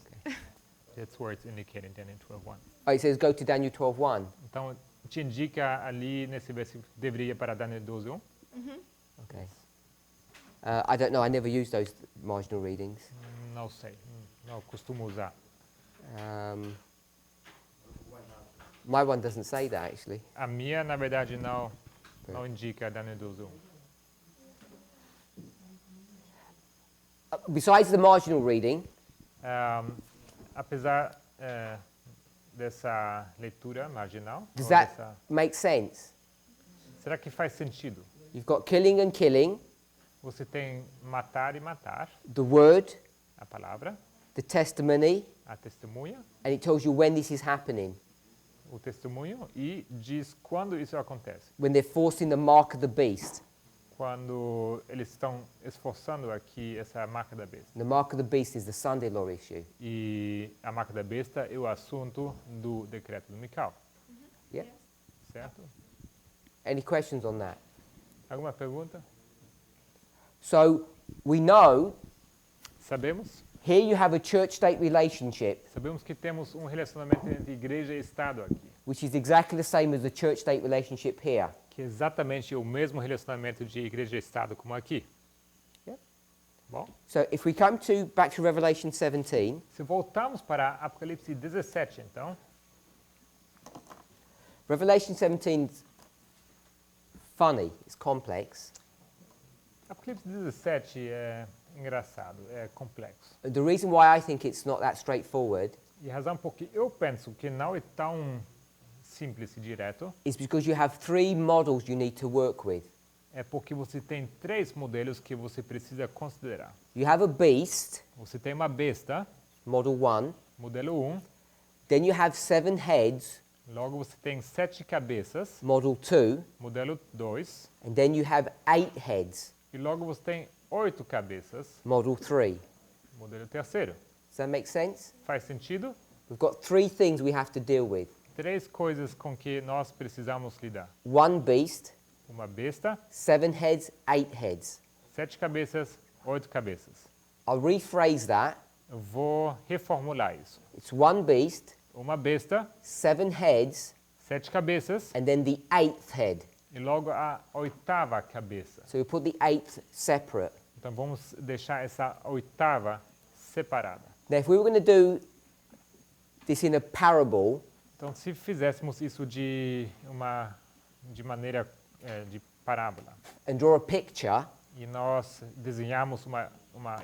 That's where it's indicated in Daniel 12:1.
Oh, it says go to Daniel 12:1.
Então, te indica ali nesse versículo que deveria ir para Daniel 12:1?
Okay. I don't know. I never use those marginal readings.
Não sei, não costumo usar.
My one doesn't say that actually.
A minha, na verdade, não indica Daniel 12:1.
Besides the marginal reading,
Apesar dessa leitura marginal,
does
ou
that
dessa-
make sense?
será que faz sentido?
You've got killing and killing,
Você tem matar e matar,
the word,
a palavra,
the testimony,
a testemunha,
and it tells you when this is happening.
o testemunho, e diz quando isso acontece.
When they're forcing the mark of the beast.
Quando eles estão esforçando aqui essa marca da besta.
The mark of the beast is the Sunday law issue.
E a marca da besta é o assunto do decreto dominical.
Yeah.
Certo?
Any questions on that?
Alguma pergunta?
So we know
Sabemos
here you have a church-state relationship,
que temos um relacionamento entre igreja e Estado aqui,
which is exactly the same as the church-state relationship here.
que é exatamente o mesmo relacionamento de igreja e Estado como aqui. Bom,
So if we come back to Revelation 17,
se voltarmos para Apocalipse 17, então,
Revelation 17 is funny, it's complex.
Apocalipse 17 é engraçado, é complexo.
The reason why I think it's not that straightforward
E a razão por que eu penso que não é tão simples e direto
is because you have three models you need to work with.
é porque você tem 3 modelos que você precisa considerar.
You have a beast,
Você tem uma besta,
model 1,
modelo 1,
then you have 7 heads,
logo você tem 7 cabeças,
model 2,
modelo 2,
and then you have 8 heads,
e logo você tem 8 cabeças,
model 3.
modelo 3.
Does that make sense?
Faz sentido?
We've got 3 things we have to deal with.
3 coisas com que nós precisamos lidar.
One beast,
Uma besta,
7 heads, 8 heads.
7 cabeças, 8 cabeças.
I'll rephrase that.
Eu vou reformular isso.
It's one beast,
Uma besta,
7 heads,
7 cabeças,
and then the 8th head.
e logo a 8ª cabeça.
So we put the 8th separate.
Então vamos deixar essa 8ª separada.
Now, if we were going to do this in a parable,
Então, se fizéssemos isso de maneira de parábola,
and draw a picture,
e nós desenhamos uma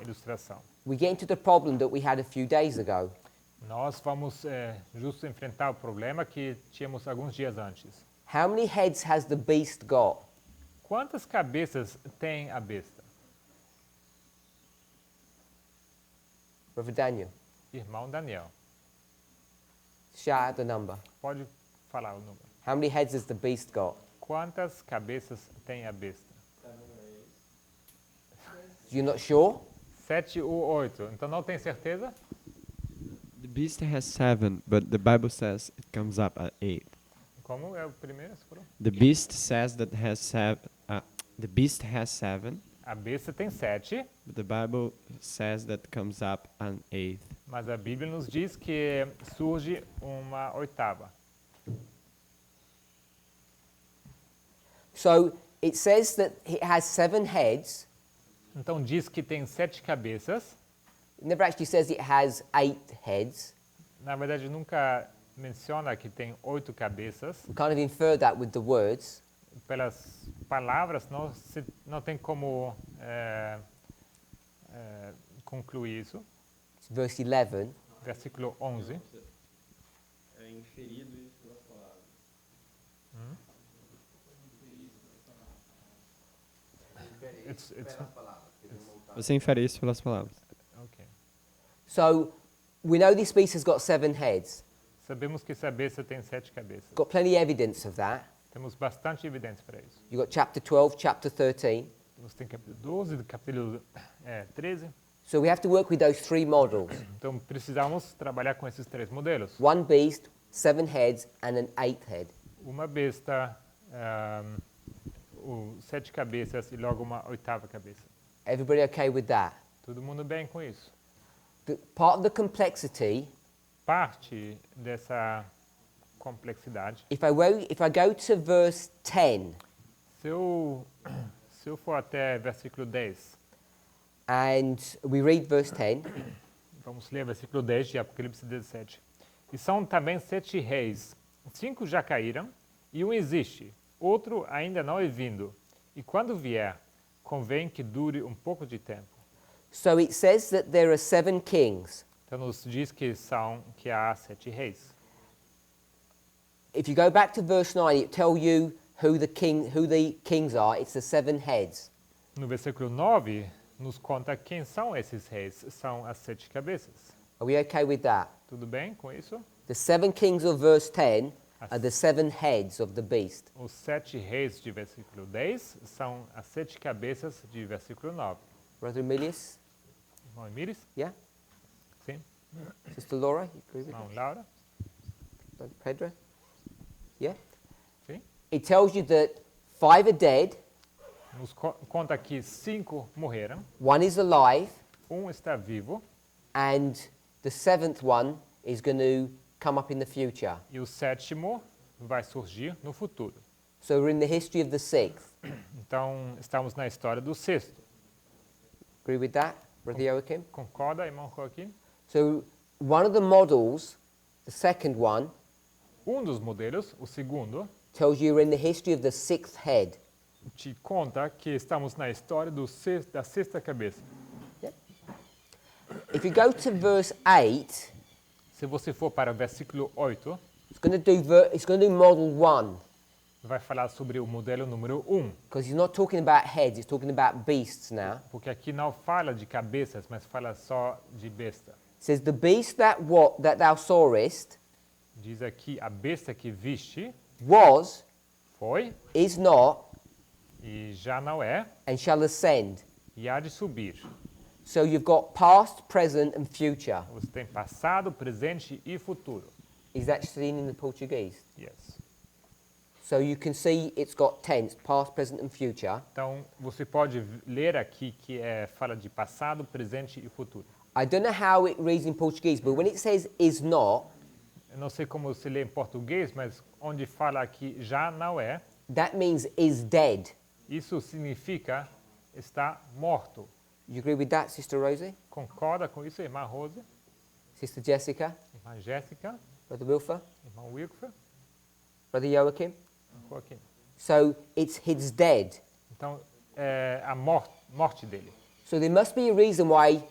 ilustração,
we get into the problem that we had a few days ago.
nós vamos justo enfrentar o problema que tínhamos alguns dias antes.
How many heads has the beast got?
Quantas cabeças tem a besta?
Brother Daniel,
Irmão Daniel,
shout out the number.
pode falar o número.
How many heads has the beast got?
Quantas cabeças tem a besta?
You're not sure?
7 ou 8. Então não tem certeza?
The beast has 7, but the Bible says it comes up at 8.
Como é o primeiro? Você falou?
The beast says that has 7. The beast has 7,
A besta tem 7,
but the Bible says that comes up an 8th.
mas a Bíblia nos diz que surge uma 8ª.
So it says that it has 7 heads.
Então diz que tem 7 cabeças.
It never actually says it has 8 heads.
Na verdade, nunca menciona que tem 8 cabeças.
We kind of infer that with the words.
Pelas palavras, não tem como concluir isso.
It's verse 11.
Versículo 11.
É inferido isso pelas palavras. Você infere isso pelas palavras.
Okay.
So we know this beast has got 7 heads.
Sabemos que essa besta tem 7 cabeças.
Got plenty of evidence of that.
Temos bastante evidência para isso.
You've got chapter 12, chapter 13.
Você tem capítulo 12, capítulo 13.
So we have to work with those 3 models.
Então precisamos trabalhar com esses 3 modelos.
One beast, 7 heads, and an 8th head.
Uma besta, 7 cabeças e logo uma 8ª cabeça.
Everybody okay with that?
Todo mundo bem com isso?
Part of the complexity,
Parte dessa complexidade,
if I go to verse 10,
se eu for até versículo 10,
and we read verse 10,
vamos ler versículo 10 de Apocalipse 17. E são também 7 reis, 5 já caíram, e um existe, outro ainda não é vindo. E quando vier, convém que dure um pouco de tempo.
so it says that there are 7 kings.
Então nos diz que há 7 reis.
If you go back to verse 9, it tells you who the kings are. It's the 7 heads.
No versículo 9, nos conta quem são esses reis. São as 7 cabeças.
Are we okay with that?
Tudo bem com isso?
The 7 kings of verse 10 are the 7 heads of the beast.
Os 7 reis de versículo 10 são as 7 cabeças de versículo 9.
Brother Emilius?
Irmão Emílis?
Yeah?
Sim.
Sister Laura? You agree with
Irmão Laura?
Brother Pedro? Yeah?
Sim.
It tells you that 5 are dead,
Nos conta que 5 morreram,
1 is alive,
um está vivo
and the 7th one is going to come up in the future.
e o 7º vai surgir no futuro.
So we're in the history of the 6th.
Então, estamos na história do 6º.
Agree with that, Brother Joachim?
Concorda, irmão Joaquim?
So one of the models, the second one,
Dos modelos, o segundo,
tells you you're in the history of the sixth head.
te conta que estamos na história da sexta cabeça.
If you go to verse 8,
Se você for para o versículo 8,
it's going to do model 1,
vai falar sobre o modelo número 1.
because he's not talking about heads, he's talking about beasts now.
Porque aqui não fala de cabeças, mas fala só de besta.
It says, the beast that thou sawest
Diz aqui, a besta que viste
was,
foi
is not,
e já não é,
and shall ascend.
e há de subir.
So you've got past, present, and future.
Você tem passado, presente e futuro.
Is that seen in the Portuguese?
Yes.
So you can see it's got tense, past, present, and future.
Então, você pode ler aqui que fala de passado, presente e futuro.
I don't know how it reads in Portuguese, but when it says is not,
Eu não sei como se lê em português, mas onde fala aqui já não é,
that means is dead.
isso significa está morto.
You agree with that, Sister Rosie?
Concorda com isso, irmã Rose,
Sister Jessica?
irmã Jéssica,
Brother Wilfer?
irmão Wilfer,
Brother Joachim?
Joaquim.
So it's dead.
Então, é a morte dele.
So there must be a reason why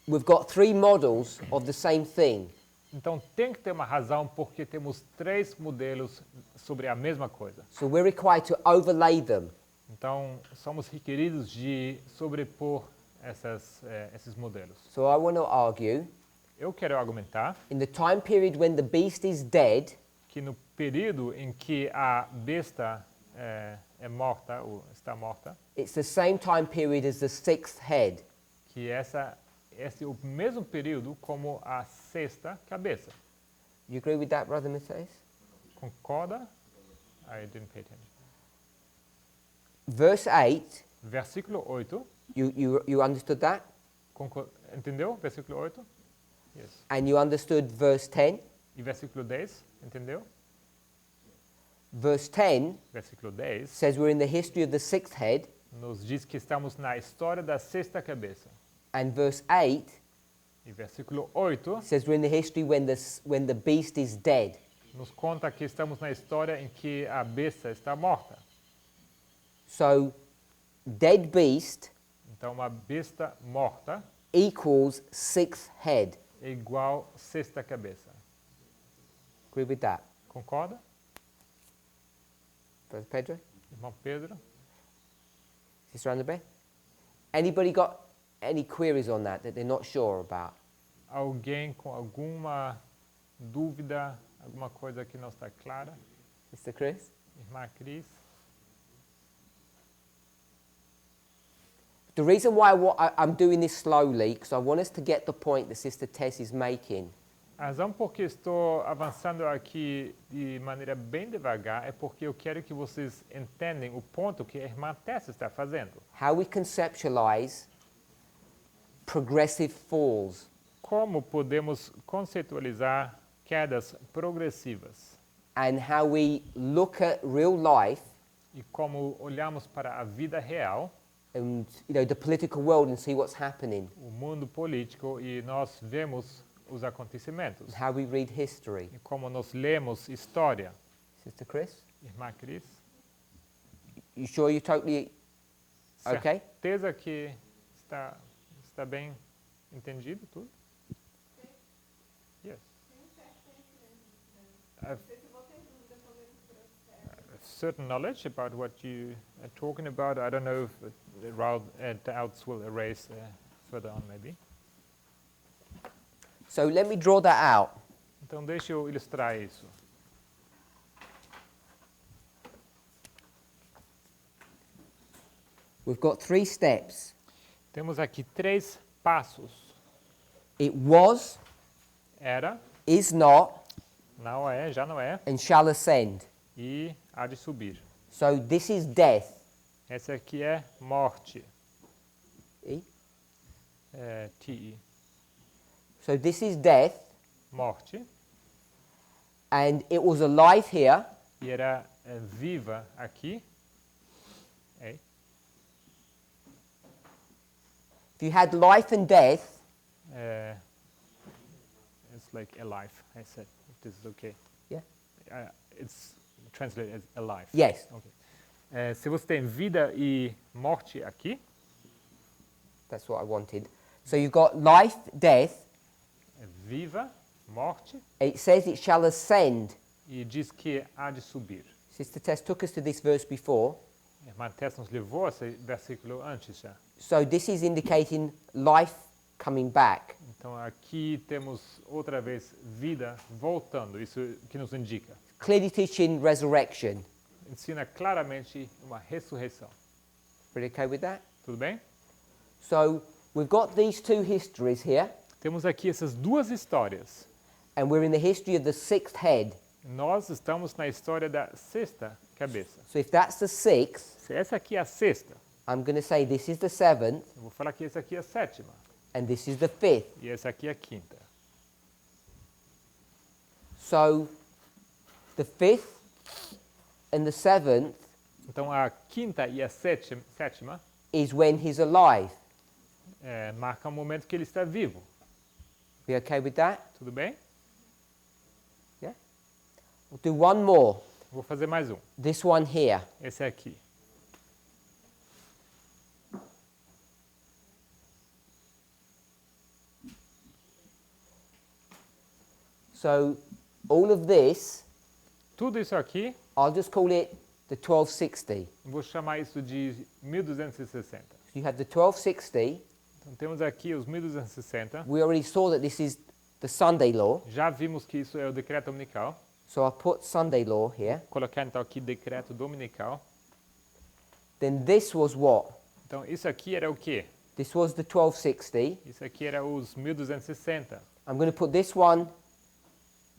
we've got three models of the same thing.
Então, tem que ter uma razão porque temos 3 modelos sobre a mesma coisa.
So we're required to overlay them.
Então, somos requeridos de sobrepor esses modelos.
So I want to argue,
Eu quero argumentar
in the time period when the beast is dead,
que no período em que a besta é morta, ou está morta,
it's the same time period as the sixth head.
que esse é o mesmo período como a sexta cabeça.
You agree with that, Brother Matthias?
Concorda? I didn't pay attention.
Verse 8,
Versículo 8.
you understood that?
Entendeu? Versículo 8. Yes.
And you understood verse 10?
E versículo 10. Entendeu?
Verse 10
Versículo 10
says we're in the history of the sixth head,
nos diz que estamos na história da sexta cabeça.
and verse 8
E versículo 8
says we're in the history when the beast is dead.
nos conta que estamos na história em que a besta está morta.
So dead beast
Então, uma besta morta
equals sixth head.
é igual sexta cabeça.
Agree with that?
Concorda,
Brother Pedro?
irmão Pedro?
Sister Annabelle? Anybody got any queries on that they're not sure about?
Alguém com alguma dúvida, alguma coisa que não está clara?
Mr. Chris?
Irmã Cris?
The reason why I'm doing this slowly, because I want us to get the point that Sister Tess is making.
A razão por que estou avançando aqui de maneira bem devagar é porque eu quero que vocês entendam o ponto que a irmã Tessa está fazendo.
How we conceptualize progressive falls.
Como podemos conceitualizar quedas progressivas
And how we look at real life
e como olhamos para a vida real,
and the political world and see what's happening.
o mundo político, e nós vemos os acontecimentos.
How we read history.
E como nós lemos história.
Sister Chris?
Irmã Cris?
You sure you're totally okay?
Certeza que está bem entendido tudo? Yes. I've certain knowledge about what you are talking about. I don't know if the doubts will erase further on maybe.
So let me draw that out.
Então deixa eu ilustrar isso.
We've got 3 steps.
Temos aqui 3 passos.
It was,
Era,
is not,
não é, já não é,
and shall ascend.
e há de subir.
So this is death.
Essa aqui é morte.
E?
TE.
So this is death,
Morte.
and it was alive here,
E era viva aqui. É.
if you had life and death,
It's like alive, I said, if this is okay.
Yeah.
It's translated as alive.
yes,
Okay. Se você tem vida e morte aqui,
that's what I wanted. So you've got life, death.
é viva, morte,
It says it shall ascend.
e diz que há de subir.
Sister Tess took us to this verse before.
A irmã Tess nos levou a esse versículo antes já.
So this is indicating life coming back.
Então aqui temos outra vez vida voltando, isso que nos indica.
Clearly teaching resurrection.
Ensina claramente uma ressurreição.
Everybody okay with that?
Tudo bem?
So we've got these two histories here,
Temos aqui essas duas histórias.
and we're in the history of the sixth head.
Nós estamos na história da sexta cabeça.
So if that's the sixth,
Se essa aqui é a sexta,
I'm going to say this is the seventh,
eu vou falar que essa aqui é a sétima.
and this is the fifth.
E essa aqui é a quinta.
So the fifth and the seventh
Então a quinta e a sétima
is when he's alive.
marcam o momento que ele está vivo.
We okay with that?
Tudo bem?
We'll do one more.
Vou fazer mais um.
This one here.
Esse aqui.
So all of this,
Tudo isso aqui,
I'll just call it the 1260.
vou chamar isso de 1260.
You have the 1260.
Então temos aqui os 1260.
We already saw that this is the Sunday law.
Já vimos que isso é o decreto dominical.
So I'll put Sunday law here.
Vou colocar então aqui decreto dominical.
Then this was what?
Então isso aqui era o quê?
This was the 1260.
Isso aqui era os 1260.
I'm going to put this one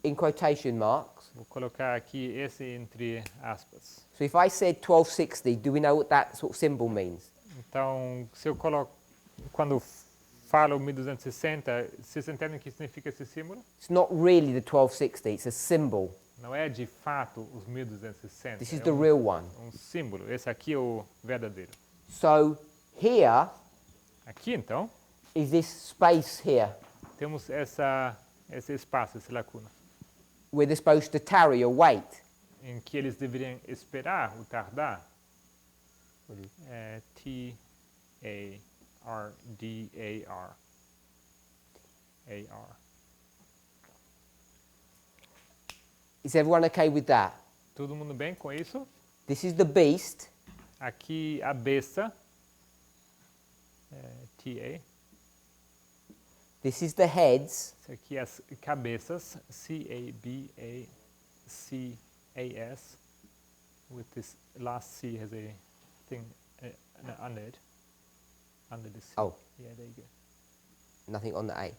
in quotation marks.
Vou colocar aqui esse entre aspas.
So if I said 1260, do we know what that sort of symbol means?
Então, se eu coloco, quando falo 1260, vocês entendem o que significa esse símbolo?
It's not really the 1260, it's a symbol.
Não é de fato os 1260.
This is
é
the real one.
um símbolo. Esse aqui é o verdadeiro.
So here
Aqui, então,
is this space here
temos esse espaço, essa lacuna,
where they're supposed to tarry or wait.
em que eles deveriam esperar o tardar. T-A-R-D-A-R. A-R.
Is everyone okay with that?
Todo mundo bem com isso?
This is the beast.
Aqui a besta. T-A.
This is the heads.
Isso aqui as cabeças. C-A-B-A-C-A-S. With this last C has a thing under it. Under the C.
Oh.
Yeah, there you go.
Nothing on the A.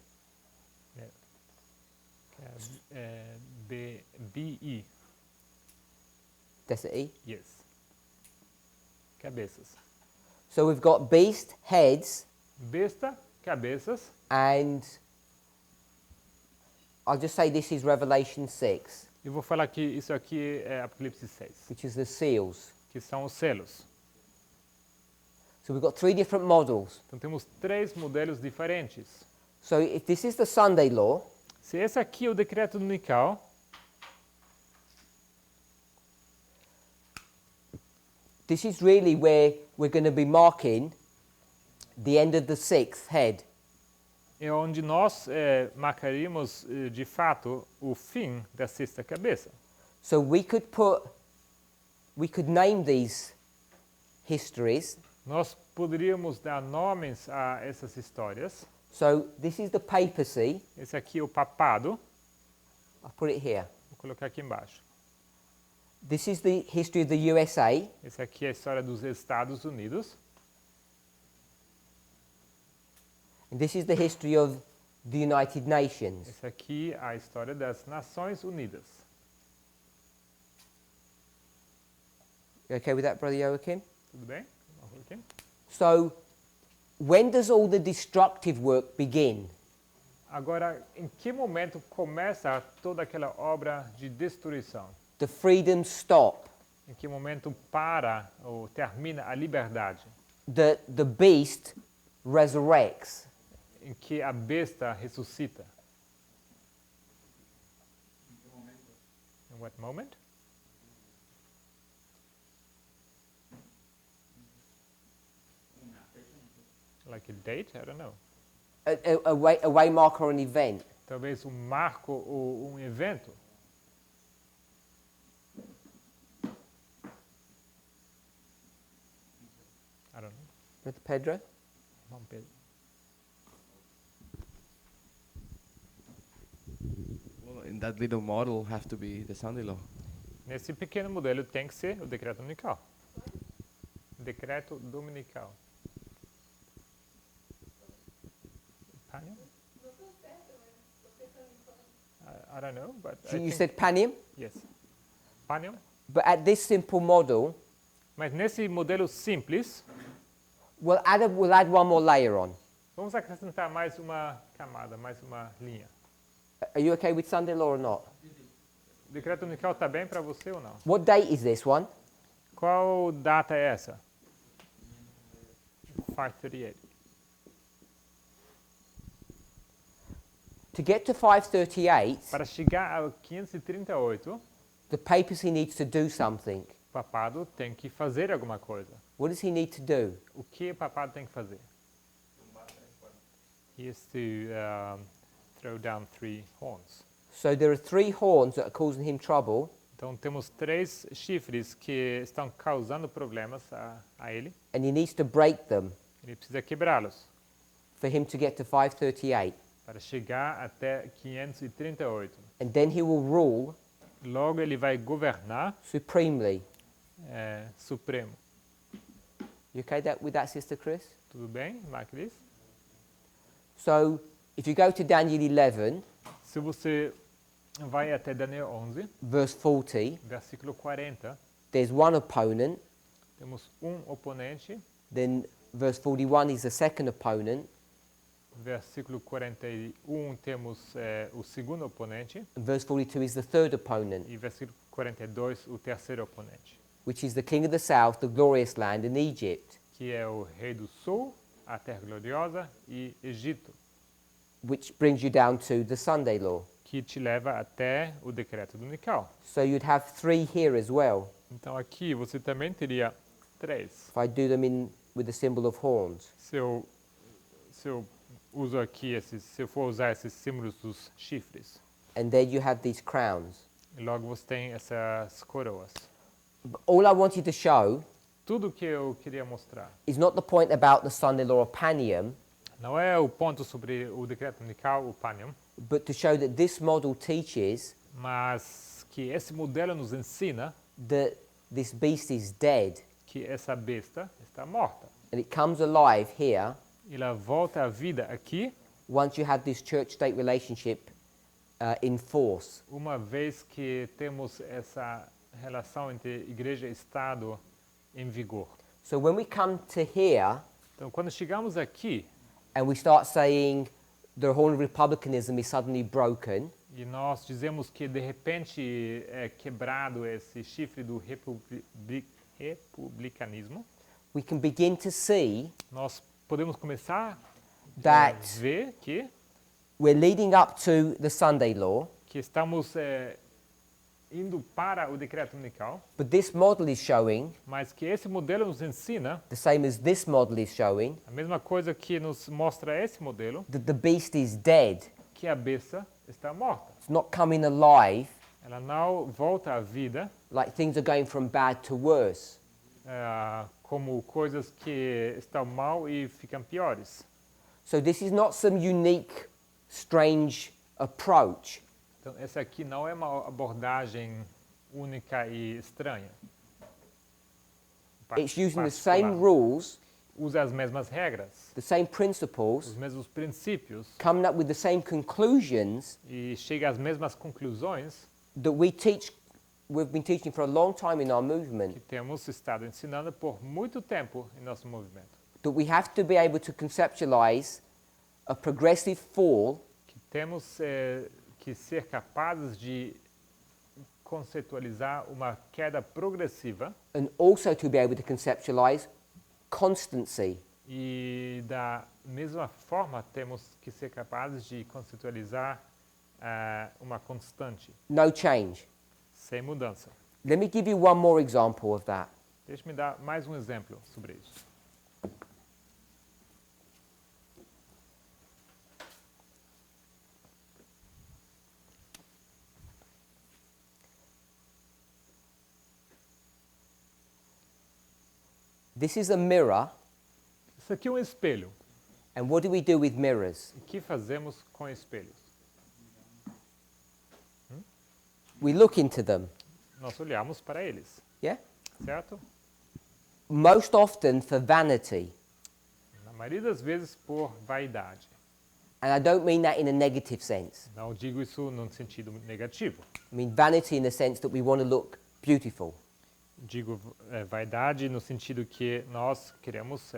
B-E.
That's the E.
Yes. Cabeças.
So we've got beast, heads,
Besta, cabeças.
and I'll just say this is Revelation 6,
Eu vou falar que isso aqui é Apocalipse 6,
which is the seals.
que são os selos.
So we've got three different models.
Então temos três modelos diferentes.
So if this is the Sunday law,
Se esse aqui é o decreto dominical,
this is really where we're going to be marking the end of the sixth head.
é onde nós marcaríamos de fato o fim da sexta cabeça.
So we could name these histories.
Nós poderíamos dar nomes a essas histórias.
So this is the papacy.
Esse aqui é o papado.
I'll put it here.
Vou colocar aqui embaixo.
This is the history of the USA.
Esse aqui é a história dos Estados Unidos.
And this is the history of the United Nations.
Esse aqui é a história das Nações Unidas.
You okay with that, Brother Joachim?
Tudo bem? Ok.
So when does all the destructive work begin?
Agora, em que momento começa toda aquela obra de destruição?
The freedom stop.
Em que momento para ou termina a liberdade?
The beast resurrects.
em que a besta ressuscita. In what moment? Like a date? I don't know.
A way marker or an event.
Talvez marco ou evento. I don't know.
Brother Pedro?
Irmão Pedro.
Well, in that little model have to be the Sunday law.
Nesse pequeno modelo tem que ser o decreto dominical. Decreto dominical. Panium? I don't know, but
So
I
you
think
said Panium?
yes. Panium?
But at this simple model,
Mas nesse modelo simples,
we'll add one more layer on.
vamos acrescentar mais uma camada, mais uma linha.
Are you okay with Sunday law or not?
O decreto dominical está bem para você ou não?
What date is this one?
Qual data é essa? 538.
To get to 538,
Para chegar ao 538,
the papacy needs to do something.
o papado tem que fazer alguma coisa.
What does he need to do?
O que o papado tem que fazer? He has to throw down 3 horns.
So there are 3 horns that are causing him trouble,
Então temos 3 chifres que estão causando problemas a ele.
and he needs to break them
Ele precisa quebrá-los
for him to get to 538.
para chegar até 538.
And then he will rule
Logo ele vai governar
supremely.
supremo.
You okay with that, Sister Chris?
Tudo bem, Macris?
So if you go to Daniel 11,
Se você vai até Daniel 11,
verse 40,
versículo 40,
there's one opponent.
temos oponente.
Then verse 41 is the second opponent.
Versículo 41 temos o segundo oponente.
And verse 42 is the third opponent,
E versículo 42, o terceiro oponente,
which is the king of the south, the glorious land, and Egypt,
que é o rei do sul, a terra gloriosa e Egito,
which brings you down to the Sunday law.
que te leva até o decreto dominical.
So you'd have 3 here as well,
Então aqui você também teria 3.
if I do them with the symbol of horns.
Se eu uso aqui se eu for usar esses símbolos dos chifres,
And then you have these crowns.
e logo você tem essas coroas.
But all I wanted to show
Tudo que eu queria mostrar
is not the point about the Sunday law of Panium,
não é o ponto sobre o decreto dominical, o Panium,
but to show that this model teaches
mas que esse modelo nos ensina
that this beast is dead,
que essa besta está morta.
and it comes alive here
Ela volta à vida aqui,
once you have this church-state relationship in force.
uma vez que temos essa relação entre igreja e Estado em vigor.
So when we come to here
Então, quando chegamos aqui
and we start saying the horn of republicanism is suddenly broken,
e nós dizemos que de repente é quebrado esse chifre do republicanismo,
we can begin to see
nós podemos começar a
that
ver que
we're leading up to the Sunday law,
estamos indo para o decreto dominical,
but this model is showing,
mas que esse modelo nos ensina
the same as this model is showing,
a mesma coisa que nos mostra esse modelo,
that the beast is dead.
que a besta está morta.
It's not coming alive,
Ela não volta à vida
like things are going from bad to worse.
como coisas que estão mal e ficam piores.
So this is not some unique, strange approach.
Então, essa aqui não é uma abordagem única e estranha.
It's using the
Particular.
same rules,
Usa as mesmas regras,
the same principles,
os mesmos princípios
coming up with the same conclusions
e chega às mesmas conclusões
that we've been teaching for a long time in our movement,
que temos estado ensinando por muito tempo em nosso movimento.
that we have to be able to conceptualize a progressive fall
Que temos que ser capazes de conceitualizar uma queda progressiva
and also to be able to conceptualize constancy.
E da mesma forma, temos que ser capazes de conceitualizar uma constante,
no change.
sem mudança.
Let me give you one more example of that.
Deixe-me dar mais um exemplo sobre isso.
This is a mirror,
Isso aqui é um espelho.
and what do we do with mirrors?
O que fazemos com espelhos?
We look into them,
Nós olhamos para eles,
yeah?
certo?
Most often for vanity.
Na maioria das vezes por vaidade.
And I don't mean that in a negative sense.
Não digo isso num sentido negativo.
I mean vanity in the sense that we want to look beautiful.
Digo vaidade no sentido que nós queremos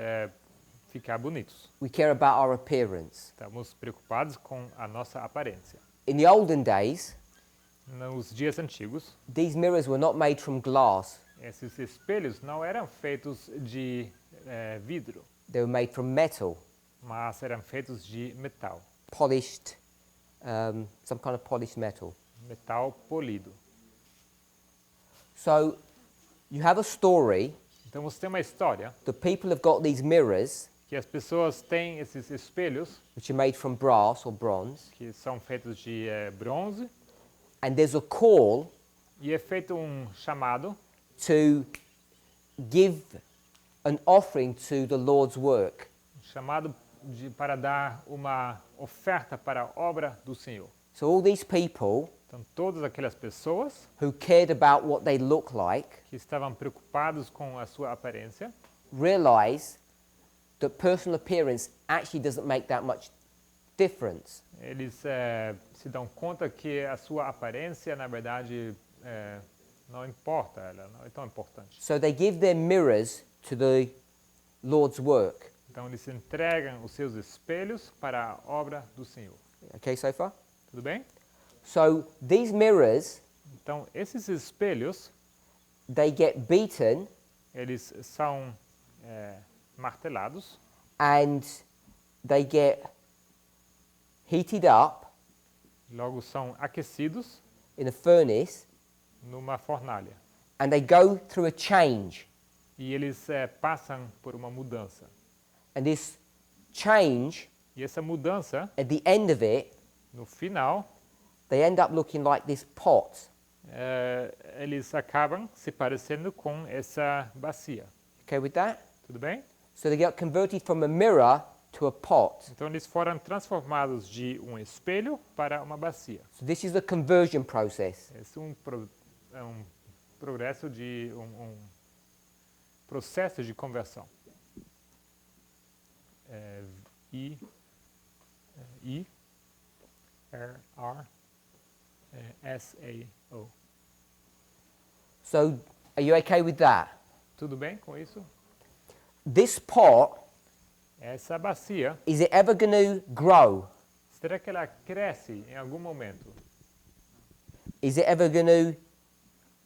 ficar bonitos.
We care about our appearance.
Estamos preocupados com a nossa aparência.
In the olden days,
Nos dias antigos,
these mirrors were not made from glass.
esses espelhos não eram feitos de vidro,
They were made from metal,
mas eram feitos de metal,
polished, some kind of polished metal.
metal polido.
So you have a story
Então você tem uma história
that people have got these mirrors,
que as pessoas têm esses espelhos
which are made from brass or bronze,
que são feitos de bronze
and there's a call
e é feito um chamado
to give an offering to the Lord's work.
para dar uma oferta para a obra do Senhor.
So all these people
Então todas aquelas pessoas
who cared about what they look like
que estavam preocupados com a sua aparência
realize that personal appearance actually doesn't make that much difference.
eles se dão conta que a sua aparência, na verdade, não importa, ela não é tão importante.
So they give their mirrors to the Lord's work.
Então eles entregam os seus espelhos para a obra do Senhor.
Okay, so far?
Tudo bem?
So these mirrors,
Então esses espelhos,
they get beaten
eles são martelados
and they get heated up
logo são aquecidos
in a furnace
numa fornalha.
and they go through a change.
E eles passam por uma mudança.
And this change,
E essa mudança,
at the end of it,
no final,
they end up looking like this pot.
eles acabam se parecendo com essa bacia.
Okay with that?
Tudo bem?
So they get converted from a mirror to a pot.
Então eles foram transformados de um espelho para uma bacia.
So this is the conversion process.
Esse é um progresso de um processo de conversão. I-R-R-S-A-O.
So are you okay with that?
Tudo bem com isso?
This pot,
Essa bacia,
is it ever going to grow?
será que ela cresce em algum momento?
Is it ever going to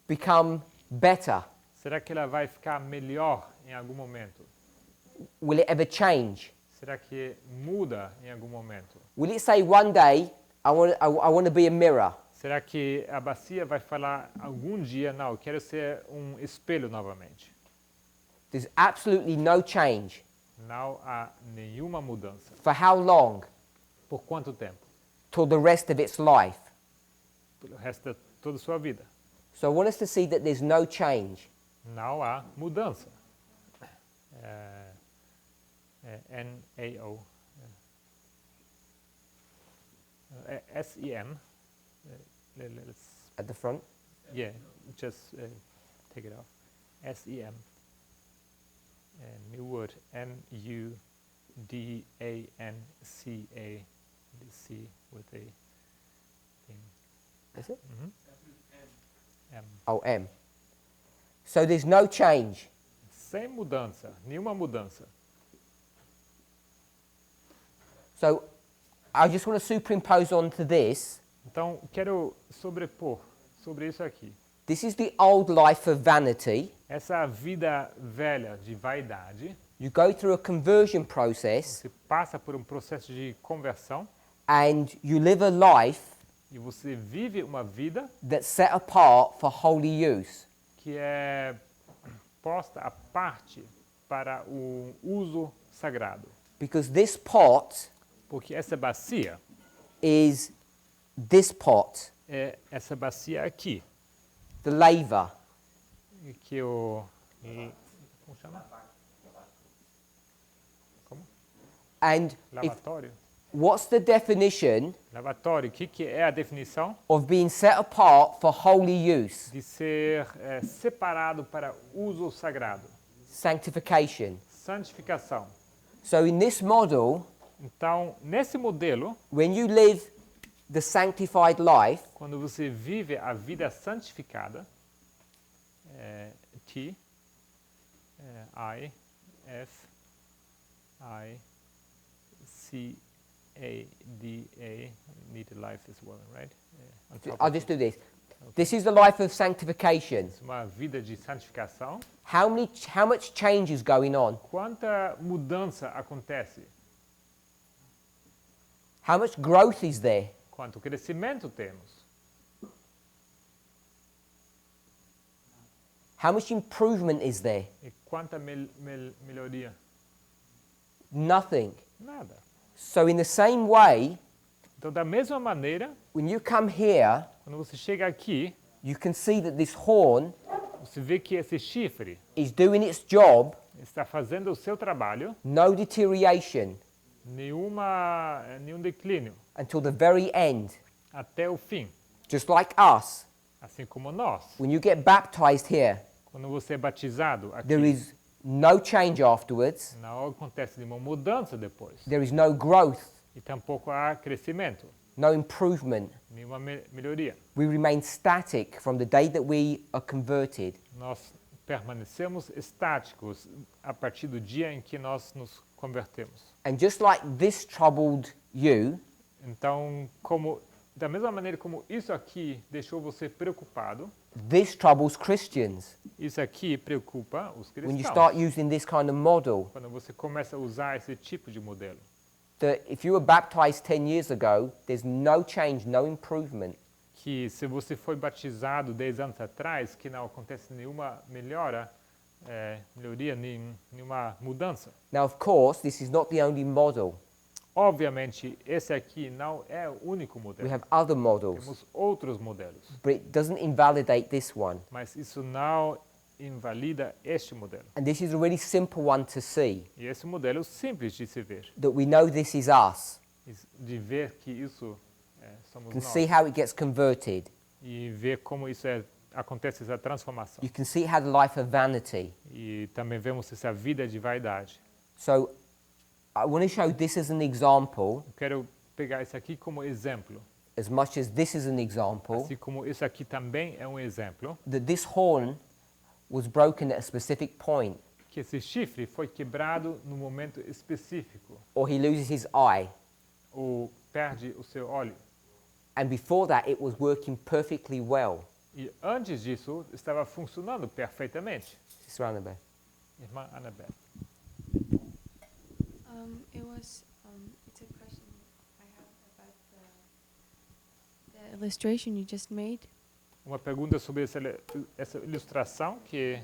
become better?
Será que ela vai ficar melhor em algum momento?
Will it ever change?
Será que muda em algum momento?
Will it say one day, I want to be a mirror?
Será que a bacia vai falar algum dia, não, eu quero ser um espelho novamente?
There's absolutely no change.
Não há nenhuma mudança.
For how long?
Por quanto tempo?
Till the rest of its life.
Pelo resto de toda a sua vida.
So I want us to see that there's no change.
Não há mudança. N-A-O. S-E-M. Let's,
At the front.
yeah, just take it off. S-E-M. New word. M-U-D-A-N-C-A. C with a thing.
Is it?
Mhm. M.
Oh, M. So there's no change.
Sem mudança, nenhuma mudança.
So I just want to superimpose onto this.
Então, quero sobrepor sobre isso aqui.
This is the old life of vanity.
Essa vida velha de vaidade,
You go through a conversion process
Você passa por um processo de conversão
and you live a life
e você vive uma vida
that's set apart for holy use.
que é posta à parte para o uso sagrado.
Because this pot
Porque essa bacia
is this pot,
é essa bacia aqui,
the laver.
que o... Como chama? Como?
And if,
Lavatório.
what's the definition
Lavatório, o que é a definição?
of being set apart for holy use?
De ser separado para uso sagrado.
Sanctification.
Santificação.
So in this model,
Então, nesse modelo,
when you live the sanctified life,
quando você vive a vida santificada, T, I, F, I, C, A, D, A, need a life as well, right? On top
I'll
of
just
it.
do this. This is the life of sanctification.
Uma vida de santificação.
How much change is going on?
Quanta mudança acontece?
How much growth is there?
Quanto crescimento temos?
How much improvement is there?
E quanta melhoria?
Nothing.
Nada.
So in the same way,
Então, da mesma maneira,
when you come here,
quando você chega aqui,
you can see that this horn
você vê que esse chifre
is doing its job,
está fazendo o seu trabalho,
no deterioration,
nenhum declínio,
until the very end.
até o fim.
Just like us,
Assim como nós.
when you get baptized here,
Quando você é batizado
there
aqui,
is no change afterwards,
não acontece nenhuma mudança depois.
there is no growth,
E tampouco há crescimento,
no improvement.
nenhuma melhoria.
We remain static from the day that we are converted.
Nós permanecemos estáticos a partir do dia em que nós nos convertemos.
And just like this troubled you,
Então, da mesma maneira como isso aqui deixou você preocupado,
this troubles Christians.
isso aqui preocupa os
When you
cristãos.
start using this kind of model,
Quando você começa a usar esse tipo de modelo.
that if you were baptized 10 years ago, there's no change, no improvement.
Que se você foi batizado 10 anos atrás, que não acontece nenhuma melhoria, nenhuma mudança.
Now, of course, this is not the only model.
Obviamente, esse aqui não é o único
We
modelo.
have other models,
Temos outros modelos,
but it doesn't invalidate this one.
mas isso não invalida este modelo.
And this is a really simple one to see,
E esse modelo é simples de se ver,
that we know this is us.
de ver que isso somos
You can
nós.
see how it gets converted.
E ver como isso acontece, essa transformação.
You can see it had a life of vanity.
E também vemos essa vida de vaidade.
So I want to show this as an example,
Eu quero pegar isso aqui como exemplo,
as much as this is an example,
assim como isso aqui também é um exemplo,
that this horn was broken at a specific point,
que esse chifre foi quebrado num momento específico,
or he loses his eye.
ou perde o seu olho.
And before that, it was working perfectly well.
E antes disso, estava funcionando perfeitamente.
Sister Annabelle.
Irmã Annabelle.
It's a question I have about the illustration you just made.
Uma pergunta sobre essa ilustração que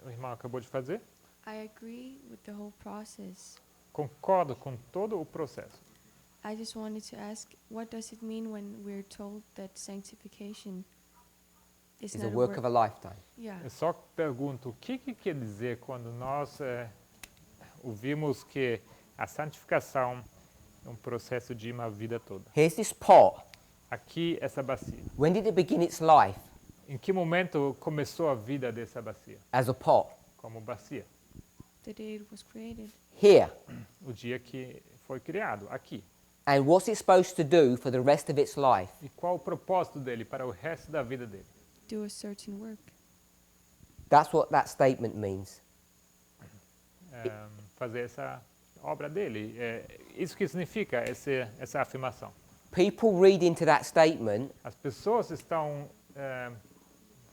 o irmão acabou de fazer.
I agree with the whole process.
Concordo com todo o processo.
I just wanted to ask, what does it mean when we're told that sanctification is
It's
not
a work of a lifetime.
Yeah.
Eu só pergunto o que quer dizer quando nós ouvimos que a santificação é um processo de uma vida toda.
Here's this pot.
Aqui, essa bacia.
When did it begin its life?
Em que momento começou a vida dessa bacia?
As a pot.
Como bacia.
The day it was created.
Here.
O dia que foi criado, aqui.
And what's it supposed to do for the rest of its life?
E qual o propósito dele para o resto da vida dele?
Do a certain work.
That's what that statement means.
Fazer essa obra dele. Isso que significa essa afirmação.
People read into that statement
As pessoas estão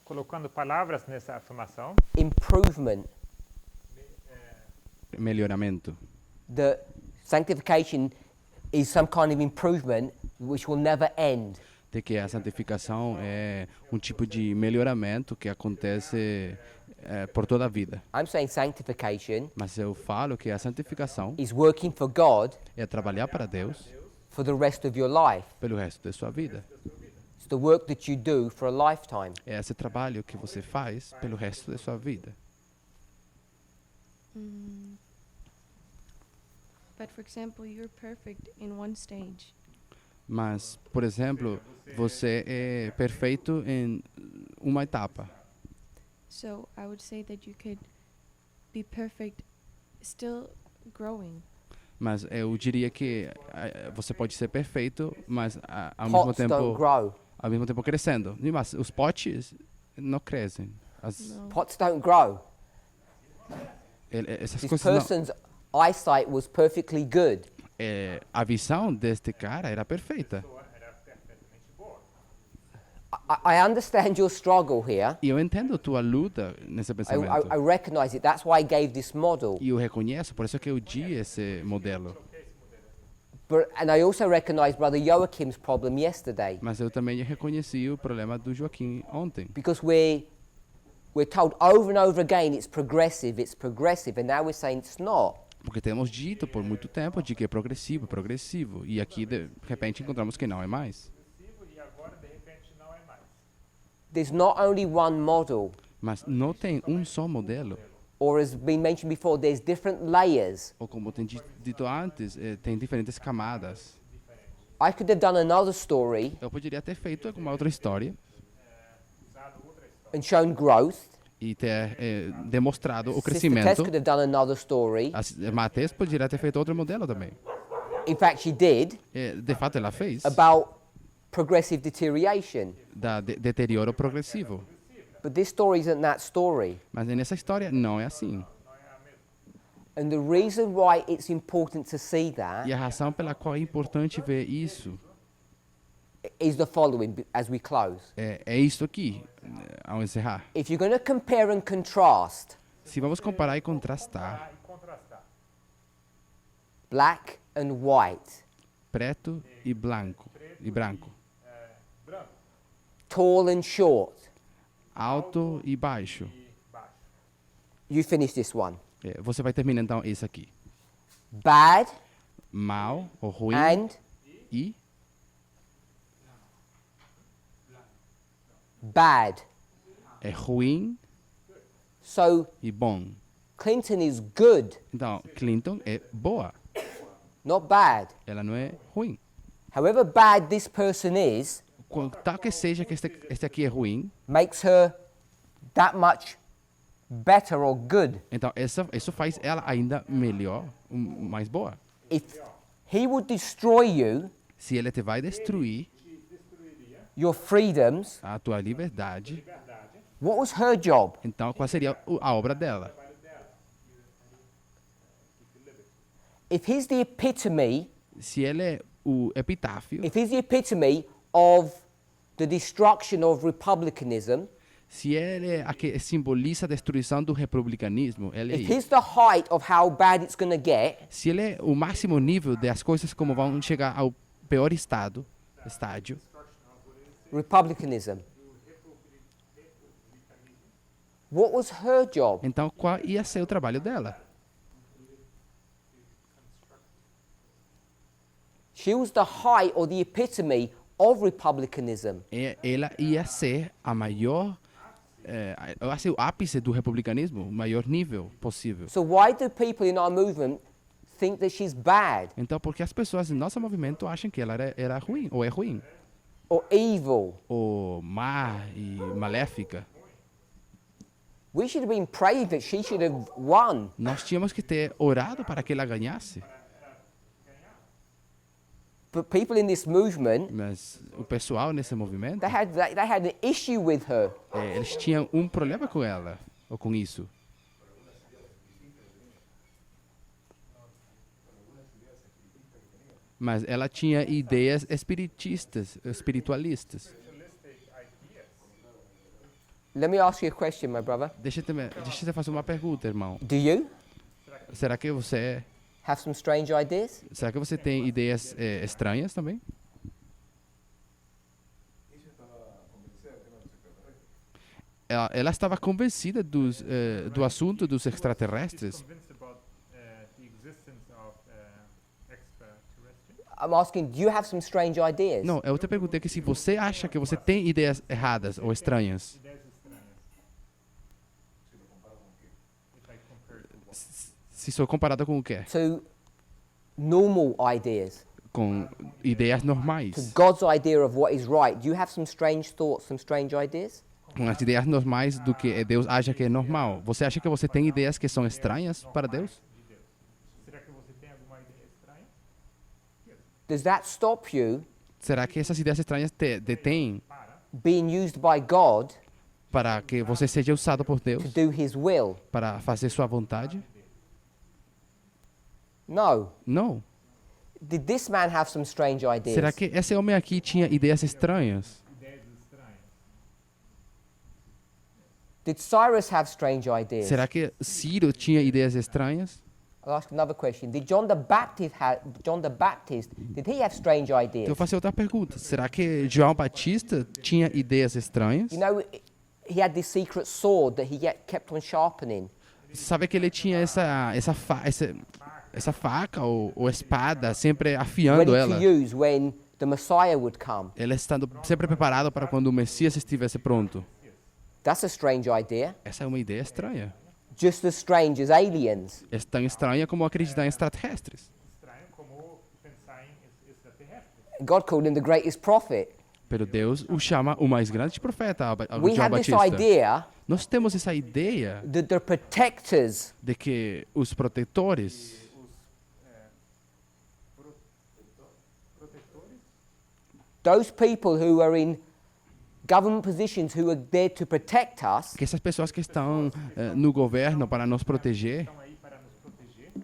colocando palavras nessa afirmação.
improvement,
melhoramento.
That sanctification is some kind of improvement which will never end.
De que a santificação é tipo de melhoramento que acontece por toda a vida.
I'm saying sanctification
Mas eu falo que a santificação
is working for God
é trabalhar para Deus
for the rest of your life.
pelo resto da sua vida.
It's the work that you do for a lifetime.
É esse trabalho que você faz pelo resto da sua vida.
But for example, you're perfect in one stage.
Mas, por exemplo, você é perfeito em uma etapa.
So I would say that you could be perfect still growing.
Mas eu diria que você pode ser perfeito, mas ao mesmo tempo crescendo. Mas os potes não crescem.
Pots don't grow.
Essas
This
coisas
person's eyesight was perfectly good.
a visão deste cara era perfeita.
I understand your struggle here.
E eu entendo tua luta nesse pensamento.
I recognize it. That's why I gave this model.
E eu reconheço, por isso que eu di esse modelo.
And I also recognize Brother Joachim's problem yesterday.
Mas eu também reconheci o problema do Joaquim ontem.
Because we're told over and over again it's progressive, and now we're saying it's not.
Porque temos dito por muito tempo de que é progressivo. E aqui, de repente, encontramos que não é mais.
There's not only one model.
Mas não tem um só modelo.
Or as been mentioned before, there's different layers.
Ou como tem dito antes, tem diferentes camadas.
I could have done another story.
Eu poderia ter feito uma outra história.
And shown growth.
E ter demonstrado o
Sister
crescimento.
Tess could have done another story.
A Matheus poderia ter feito outro modelo também.
In fact, she did.
De fato, ela fez.
About progressive deterioration.
Da deterioro progressivo.
But this story isn't that story.
Mas nessa história não é assim.
And the reason why it's important to see that
E a razão pela qual é importante ver isso
is the following as we close.
é isso aqui, ao encerrar.
If you're going to compare and contrast
Se vamos comparar e contrastar
black and white,
preto e branco,
tall and short,
alto e baixo,
you finish this one.
você vai terminar então esse aqui.
Bad
Mal ou ruim
and
e
bad.
é ruim
So
e bom.
Clinton is good,
Então, Clinton é boa.
not bad.
Ela não é ruim.
However bad this person is,
Tal que seja que este aqui é ruim,
makes her that much better or good.
então isso faz ela ainda melhor, mais boa.
If he would destroy you,
Se ele te vai destruir
your freedoms,
a tua liberdade,
what was her job?
então qual seria a obra dela?
If he's the epitome,
Se ele é o epitáfio,
if he's the epitome of the destruction of republicanism,
se ele é a que simboliza a destruição do republicanismo, ele
if
é.
he's the height of how bad it's going to get,
Se ele é o máximo nível das coisas como vão chegar ao pior estádio,
republicanism. What was her job?
então qual ia ser o trabalho dela?
She was the height or the epitome of republicanism.
Ela ia ser a maior, ia ser o ápice do republicanismo, o maior nível possível.
So why do people in our movement think that she's bad
Então, porque as pessoas em nosso movimento acham que ela era ruim, ou é ruim,
or evil?
ou má e maléfica.
We should have been praying that she should have won.
Nós tínhamos que ter orado para que ela ganhasse.
But people in this movement,
Mas o pessoal nesse movimento,
they had an issue with her.
eles tinham um problema com ela, ou com isso. Mas ela tinha ideias espiritualistas.
Let me ask you a question, my brother.
Deixa eu te fazer uma pergunta, irmão.
Do you?
Será que você
have some strange ideas?
Será que você tem ideias estranhas também? Ela estava convencida do assunto dos extraterrestres.
I'm asking, do you have some strange ideas?
Não, eu te perguntei que se você acha que você tem ideias erradas ou estranhas. Se for comparada com o quê?
To normal ideas.
Com ideias
To
normais.
God's idea of what is right. Do you have some strange thoughts, some strange ideas?
Com as ideias normais do que Deus acha que é normal. Você acha que você tem ideias que são estranhas para Deus?
Does that stop you
Será que essas ideias estranhas te detêm
being used by God
para que você seja usado por Deus
to do His will?
para fazer sua vontade?
No.
Não.
Did this man have some strange ideas?
Será que esse homem aqui tinha ideias estranhas?
Did Cyrus have strange ideas?
Será que Ciro tinha ideias estranhas?
I'll ask another question. Did John the Baptist, did he have strange ideas?
Eu faço outra pergunta. Será que João Batista tinha ideias estranhas?
You know, he had this secret sword that he kept on sharpening.
Sabe que ele tinha essa faca ou espada sempre afiando
Ready
ela.
to use when the Messiah would come.
Ele estando sempre preparado para quando o Messias estivesse pronto.
That's a strange idea.
Essa é uma ideia estranha.
Just as strange as aliens.
É tão estranha como acreditar em extraterrestres.
God called him the greatest prophet.
Pero Deus o chama o mais grande profeta,
We
João
have this
Batista.
idea
Nós temos essa ideia
that the protectors
de que os protetores,
those people who are in government positions who are there to protect us,
que essas pessoas que estão no governo para nos proteger,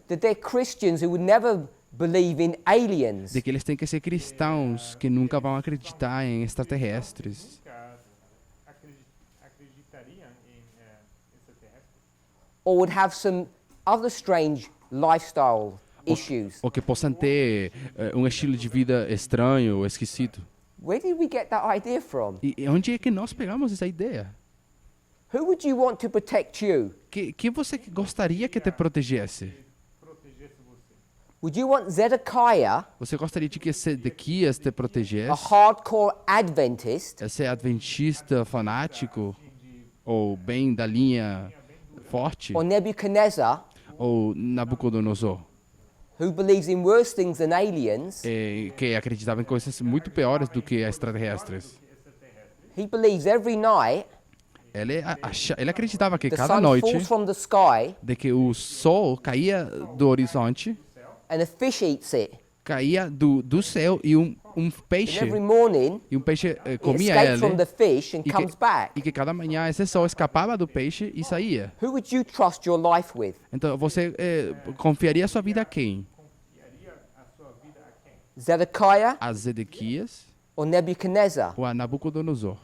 that they're Christians who would never believe in aliens.
de que eles têm que ser cristãos que nunca vão acreditar em extraterrestres.
Or would have some other strange lifestyle issues.
Ou que possam ter um estilo de vida estranho ou esquisito.
Where did we get that idea from?
E onde é que nós pegamos essa ideia?
Who would you want to protect you?
Que você gostaria que te protegesse?
Would you want Zedekiah,
Você gostaria de que Sedequias te
a
protegesse?
hardcore Adventist,
Esse adventista fanático ou bem da linha forte?
or Nebuchadnezzar,
Ou Nabucodonosor,
who believes in worse things than aliens?
que acreditava em coisas muito piores do que extraterrestres?
He believes every night
Ele acreditava que
the
cada
sun
noite
falls from the sky
de que o sol caía do horizonte,
and a fish eats it.
caía do céu e um
And
peixe
every morning
comia
it escapes
ele,
from the fish and
e
comes
que,
back.
e que cada manhã esse sol escapava do peixe e saía.
Who would you trust your life with?
Então você confiaria sua vida a quem?
Zedekiah
A Zedequias
or Nebuchadnezzar?
ou a Nabucodonosor?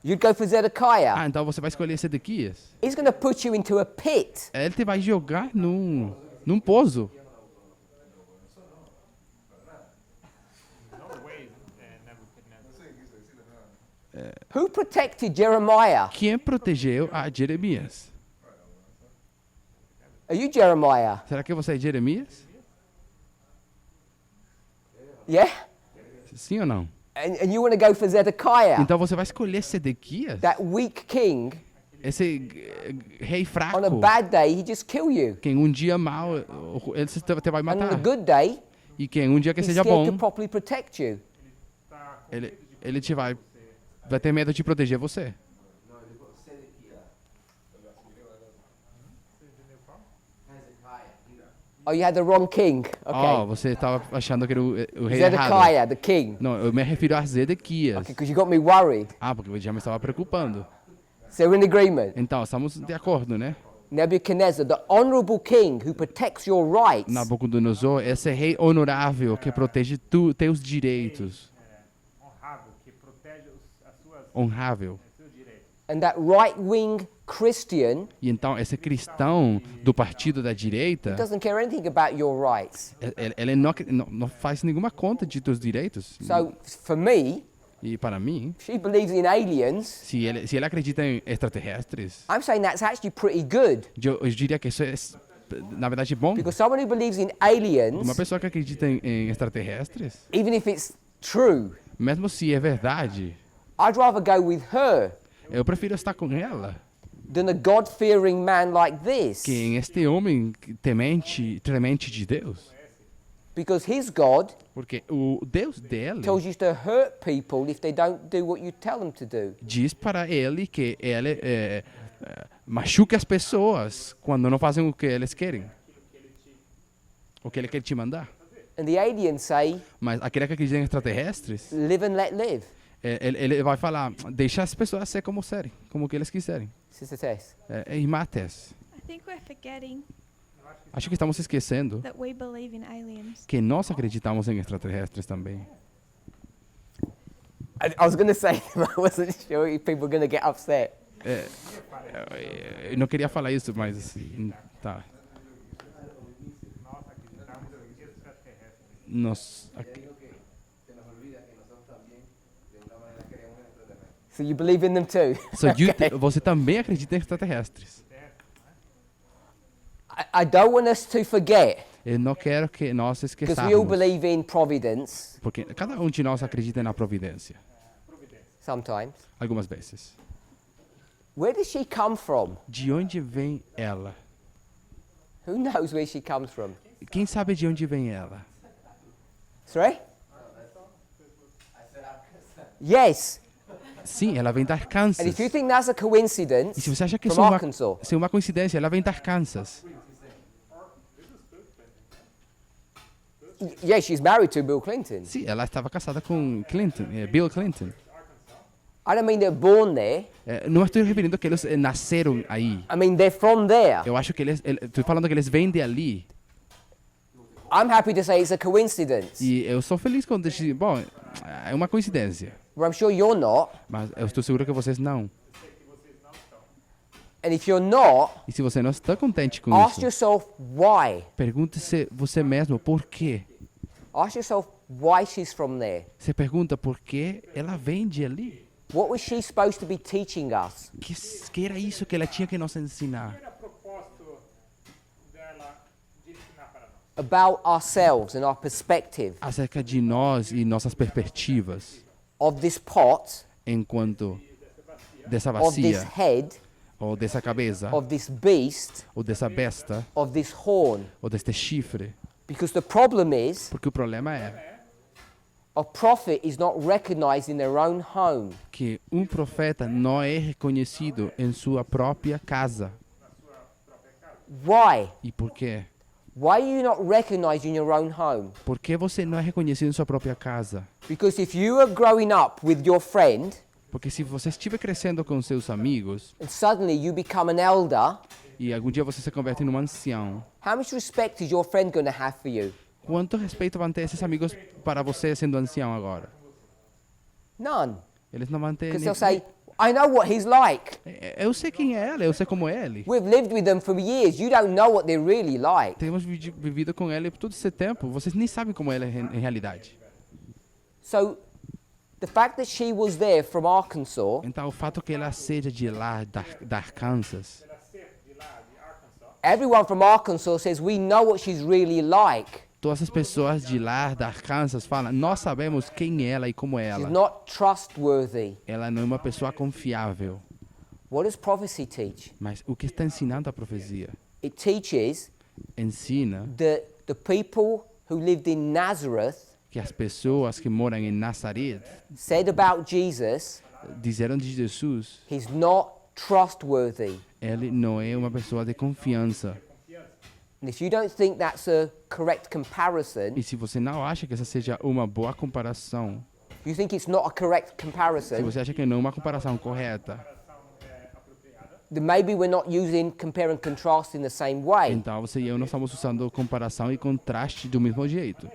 You'd go for Zedekiah.
Então você vai escolher Zedequias.
He's going to put you into a pit.
Ele te vai jogar num poço.
Who protected Jeremiah?
Quem protegeu a Jeremias?
Are you Jeremiah?
Será que você é Jeremias?
Yeah?
Sim ou não?
And you want to go for Zedekiah?
Então você vai escolher Sedequias?
That weak king,
Esse rei fraco,
on a bad day, he just kill you.
quem um dia mal, ele te vai
And on a
matar.
good day,
E quem um dia que
he's
seja
scared to
bom,
properly protect you.
ele te vai ter medo de proteger você.
Oh, you had the wrong king. Okay.
Você estava achando que era o rei errado.
Zedekiah, the king.
Não, eu me refiro a Zedequias.
Okay, because you got me worried.
Porque já me estava preocupando.
So we're in agreement.
Então, estamos de acordo, né?
Nebuchadnezzar, the honorable king who protects your rights.
Nabucodonosor, esse rei honorável que protege teus direitos.
Honrável, que protege as suas
Honrável.
And that right-wing Christian
E então esse cristão do partido da direita,
doesn't care anything about your rights.
ele não faz nenhuma conta de teus direitos.
So for me,
E para mim,
she believes in aliens.
se ele acredita em extraterrestres,
I'm saying that's actually pretty good.
eu diria que isso é, na verdade, bom.
Because someone who believes in
Uma
aliens,
pessoa que acredita em extraterrestres,
even if it's true,
mesmo se é verdade,
I'd rather go with her
eu prefiro estar com ela
than a God-fearing man like this.
que em este homem temente de Deus.
Because his God
Porque o Deus dele
tells you to hurt people if they don't do what you tell them to do.
diz para ele que ele machuca as pessoas quando não fazem o que eles querem. O que ele quer te mandar.
And the aliens say,
Mas aquele que acredita em extraterrestres,
live and let live.
ele vai falar, deixa as pessoas ser como que eles quiserem.
Sister Tess.
E Mates,
I think we're forgetting
acho que estamos esquecendo
that we believe in aliens.
que nós acreditamos em extraterrestres também.
I was going to say, I wasn't sure if people were going to get upset.
Eu não queria falar isso, mas tá.
So you believe in them too?
Você também acredita em extraterrestres?
I don't want us to forget,
Eu não quero que nós
because we all
esqueçamos,
believe in providence
porque cada um de nós acredita na providência,
sometimes.
algumas vezes.
Where does she come from?
De onde vem ela?
Who knows where she comes from?
Quem sabe de onde vem ela?
Sorry? Yes.
Sim, ela vem da Arkansas.
And if you think that's a
E
coincidence,
se você acha que
from
isso é
Arkansas.
uma coincidência, ela vem da Arkansas.
Yeah, she's married to Bill Clinton.
Sim, ela estava casada com Bill Clinton.
I don't mean they're born there.
Não estou referindo que eles nasceram aí.
I mean they're from there.
Eu acho que estou falando que eles vêm de ali.
I'm happy to say it's a coincidence.
E eu sou feliz quando bom, é uma coincidência.
But I'm sure you're not.
Mas eu estou seguro que vocês não.
And if you're not,
E se você não está contente com
ask
isso,
yourself why.
pergunte-se você mesmo por quê.
Ask yourself why she's from there.
Você pergunta por que ela vem de ali.
What was she supposed to be teaching us?
Que era isso que ela tinha que nos ensinar.
About ourselves and our perspective.
Acerca de nós e nossas perspectivas.
Of this pot.
Enquanto dessa
Of this
bacia.
head.
Ou dessa cabeça.
Of this beast.
Ou dessa besta.
Of this horn.
Ou deste chifre.
Because the problem is,
porque o problema é
a prophet is not recognized in their own home.
Que profeta não é reconhecido em sua própria casa.
Why?
E por quê?
Why are you not recognized in your own home?
Por que você não é reconhecido em sua própria casa?
Because if you are growing up with your friend,
porque se você estiver crescendo com seus amigos,
and suddenly you become an elder,
e algum dia você se converte num ancião,
how much respect is your friend going to have for you?
Quanto respeito vão ter esses amigos para você sendo ancião agora?
None.
Eles não vão ter.
Because they'll say, I know what he's like.
Eu sei quem é ele, eu sei como é ele.
We've lived with them for years. You don't know what they're really like.
Temos vivido com ele por todo esse tempo. Vocês nem sabem como ele é em realidade.
So, the fact that she was there from Arkansas.
Então o fato que ela seja de lá, da Arkansas.
Everyone from Arkansas says we know what she's really like.
Todas as pessoas de lá, da Arkansas, falam, nós sabemos quem é ela e como é ela.
She's not trustworthy.
Ela não é uma pessoa confiável.
What does prophecy teach?
Mas o que está ensinando a profecia?
It teaches
ensina
that the people who lived in Nazareth
que as pessoas que moram em Nazaré
said about Jesus,
disseram de Jesus,
he's not trustworthy.
Ele não é uma pessoa de confiança.
And if you don't think that's a correct comparison,
e se você não acha que essa seja uma boa comparação,
you think it's not a correct comparison,
se você acha que não é uma comparação correta,
then maybe we're not using compare and contrast in the same way.
Então você e eu não estamos usando comparação e contraste do mesmo jeito.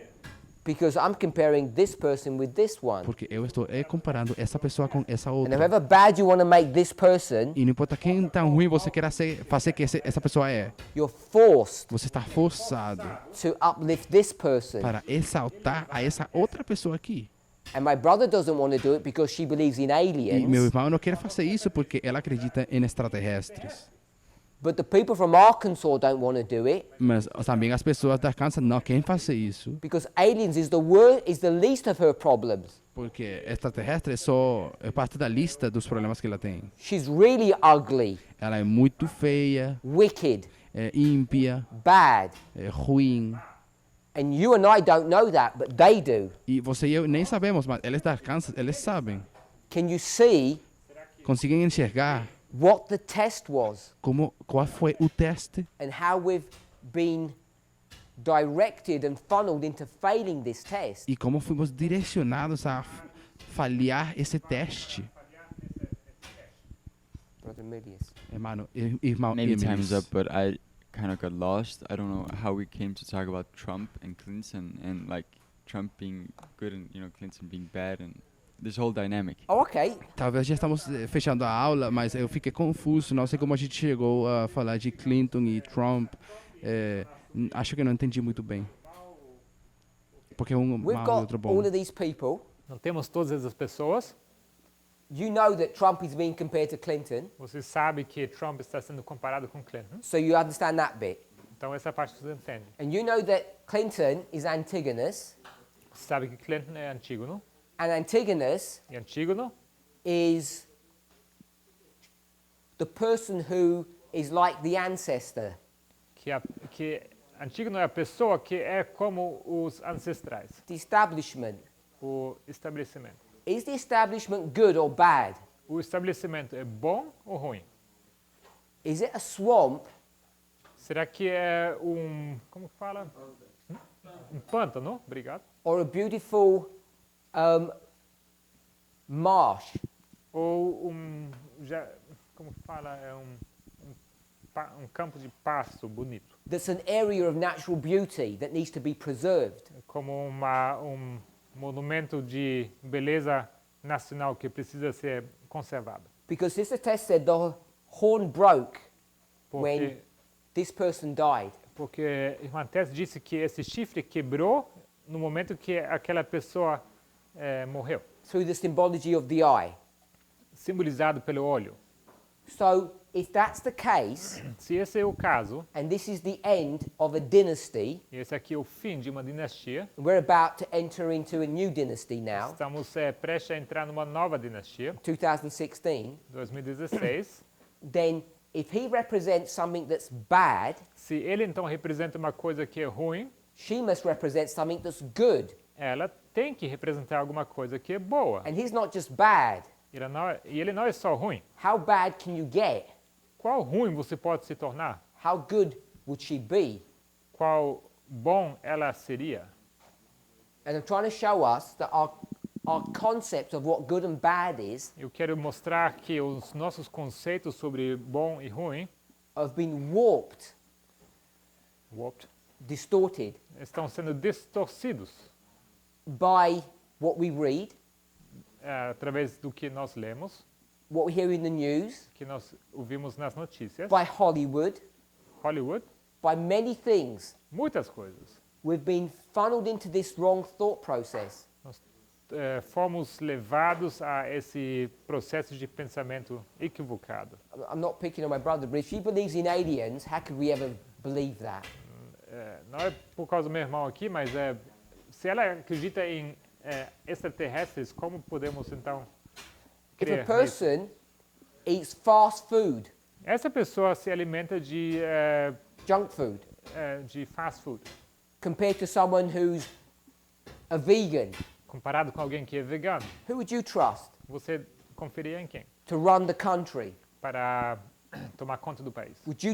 Because I'm comparing this person with this one.
Porque eu estou comparando essa pessoa com essa
And
outra.
however bad you want to make this person,
E não importa quem tão ruim você queira fazer que essa pessoa é.
you're forced
Você está forçado
to uplift this person.
para exaltar a essa outra pessoa aqui.
And my brother doesn't want to do it because she believes in
E meu
aliens.
irmão não quer fazer isso porque ela acredita em extraterrestres.
But the people from Arkansas don't want to do it
Mas também as pessoas da Kansas não querem fazer isso.
because aliens is the least of her problems.
Porque extraterrestre é parte da lista dos problemas que ela tem.
She's really ugly,
Ela é muito feia,
wicked,
é ímpia,
bad.
é ruim.
And you and I don't know that, but they do.
E você e eu nem sabemos, mas eles da Kansas, eles sabem.
Can you see
Conseguem enxergar
what the test was
qual foi o teste
and how we've been directed and funneled into failing this test?
e como fomos direcionados a falhar esse teste.
Brother Milius.
Irmão
Maybe
Emilius.
time's up, but I kind of got lost. I don't know how we came to talk about Trump and Clinton and like Trump being good and Clinton being bad and this whole dynamic.
Oh, okay.
Talvez já estamos fechando a aula, mas eu fiquei confuso. Não sei como a gente chegou a falar de Clinton e Trump. Acho que eu não entendi muito bem. Porque um
We've
mal e
got
outro bom.
all of these people.
Não temos todas essas pessoas.
You know that Trump is being compared to Clinton,
Você sabe que Trump está sendo comparado com Clinton.
so you understand that bit.
Então essa parte você entende.
And you know that Clinton is Antigonus,
Você sabe que Clinton é Antígono.
and Antigonus
E Antígono
is the person who is like the ancestor.
que Antígono é a pessoa que é como os ancestrais.
The establishment.
O estabelecimento.
Is the establishment good or bad?
O estabelecimento é bom ou ruim?
Is it a swamp
Será que é como fala? Um pântano, obrigado.
or a beautiful marsh?
Ou como fala, é um campo de pasto bonito.
That's an area of natural beauty that needs to be preserved.
Como um monumento de beleza nacional que precisa ser conservado.
Because Sister Tess said the horn broke when
Porque,
this person died.
porque irmã Tess disse que esse chifre quebrou no momento que aquela pessoa morreu,
Through the symbology of the eye.
simbolizado pelo olho.
So, if that's the case,
Se esse é o caso,
and this is the end of a dynasty,
e esse aqui é o fim de uma dinastia,
we're about to enter into a new dynasty now,
estamos prestes a entrar numa nova dinastia,
2016,
2016.
then if he represents something that's bad,
Se ele então representa uma coisa que é ruim,
she must represent something that's good.
ela tem que representar alguma coisa que é boa.
And he's not just bad.
E ele não é só ruim.
How bad can you get?
Qual ruim você pode se tornar?
How good would she be?
Qual bom ela seria?
And I'm trying to show us that our concept of what good and bad is
Eu quero mostrar que os nossos conceitos sobre bom e ruim
have been warped, distorted
estão sendo distorcidos
by what we read,
através do que nós lemos,
what we hear in the news,
que nós ouvimos nas notícias,
by Hollywood, by many things.
muitas coisas.
We've been funneled into this wrong thought process.
Nós fomos levados a esse processo de pensamento equivocado.
I'm not picking on my brother, but if she believes in aliens, how could we ever believe that?
Não é por causa do meu irmão aqui, mas se ela acredita em extraterrestres, como podemos então
If
crer
a person eats fast food,
essa pessoa se alimenta de
junk food,
de fast food,
compared to someone who's a vegan,
comparado com alguém que é vegano,
who would you trust
você confiaria em quem
to run the country?
para tomar conta do país?
Would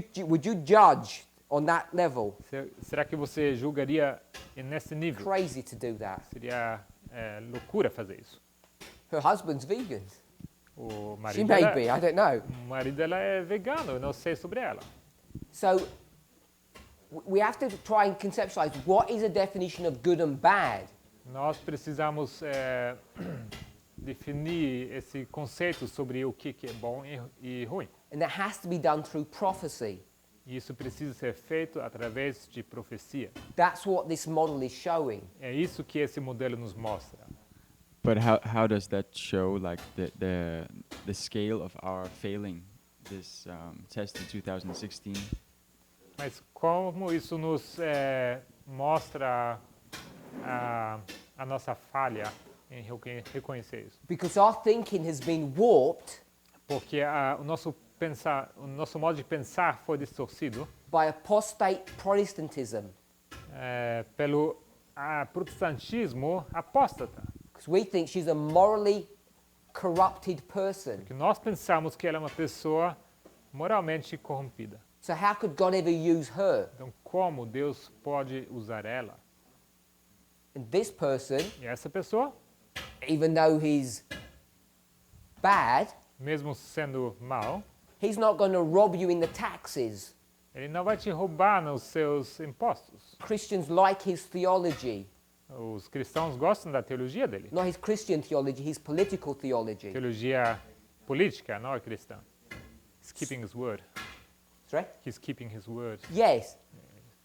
you judge on that level?
Será que você julgaria nesse nível?
Crazy to do that.
Seria loucura fazer isso.
Her husband's vegan.
O
She
marido
may
dela,
be, I don't know.
o marido dela é vegano, eu não sei sobre ela.
So we have to try and conceptualize what is a definition of good and bad.
Nós precisamos definir esse conceito sobre o que é bom e ruim.
And that has to be done through prophecy.
E isso precisa ser feito através de profecia.
That's what this model is showing.
É isso que esse modelo nos mostra.
But how does that show like the scale of our failing this test in 2016?
Mas como isso nos mostra a nossa falha em reconhecer isso?
Because our thinking has been warped
Porque o nosso modo de pensar foi distorcido
by apostate Protestantism.
Pelo protestantismo apóstata.
Because we think she's a morally corrupted person.
Porque nós pensamos que ela é uma pessoa moralmente corrompida.
So how could God ever use her?
Então, como Deus pode usar ela?
And this person,
E essa pessoa,
even though he's bad,
mesmo sendo mal,
he's not going to rob you in the taxes.
ele não vai te roubar nos seus impostos.
Christians like his theology.
Os cristãos gostam da teologia dele.
Not his Christian theology, his political theology.
Teologia política, não é cristã. He's keeping his word.
Sorry?
He's keeping his word.
Yes.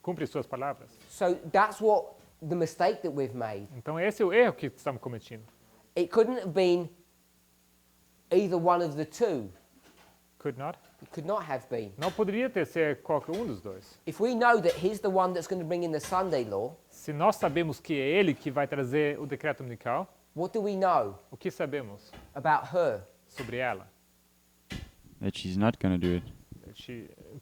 Cumpre suas palavras.
So that's what the mistake that we've made.
Então esse é o erro que estamos cometendo.
It couldn't have been either one of the two.
Could not?
It could not have been.
Não poderia ter sido qualquer um dos dois.
If we know that he's the one that's going to bring in the Sunday law,
Se nós sabemos que é ele que vai trazer o decreto dominical,
what do we know
o que sabemos
about her?
sobre ela?
That she's not gonna do it.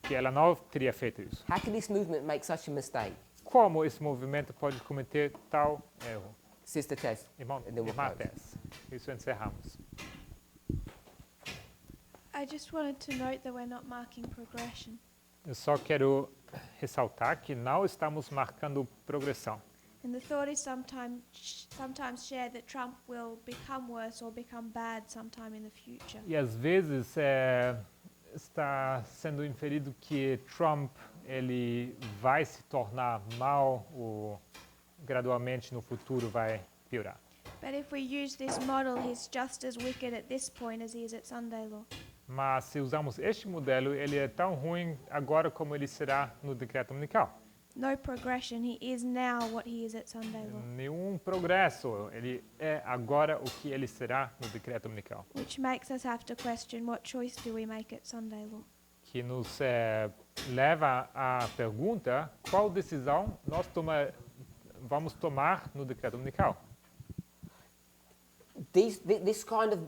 Que ela não teria feito isso.
How can this movement make such a mistake?
Como esse movimento pode cometer tal erro?
Sister Tess.
Irmão,
And then we'll
irmã
close.
Tess. Isso encerramos.
I just wanted to note that we're not marking progression.
Eu só quero ressaltar que não estamos marcando progressão.
And the thought is sometimes shared that Trump will become worse or become bad sometime in the future.
E às vezes está sendo inferido que Trump ele vai se tornar mal ou gradualmente no futuro vai piorar.
But if we use this model, he's just as wicked at this point as he is at Sunday law.
Mas se usamos este modelo, ele é tão ruim agora como ele será no decreto dominical.
No progression, he is now what he is at Sunday law.
Nenhum progresso, ele é agora o que ele será no decreto dominical.
Which makes us have to question what choice do we make at Sunday law.
Que nos leva à pergunta, qual decisão nós vamos tomar no decreto dominical?
This kind of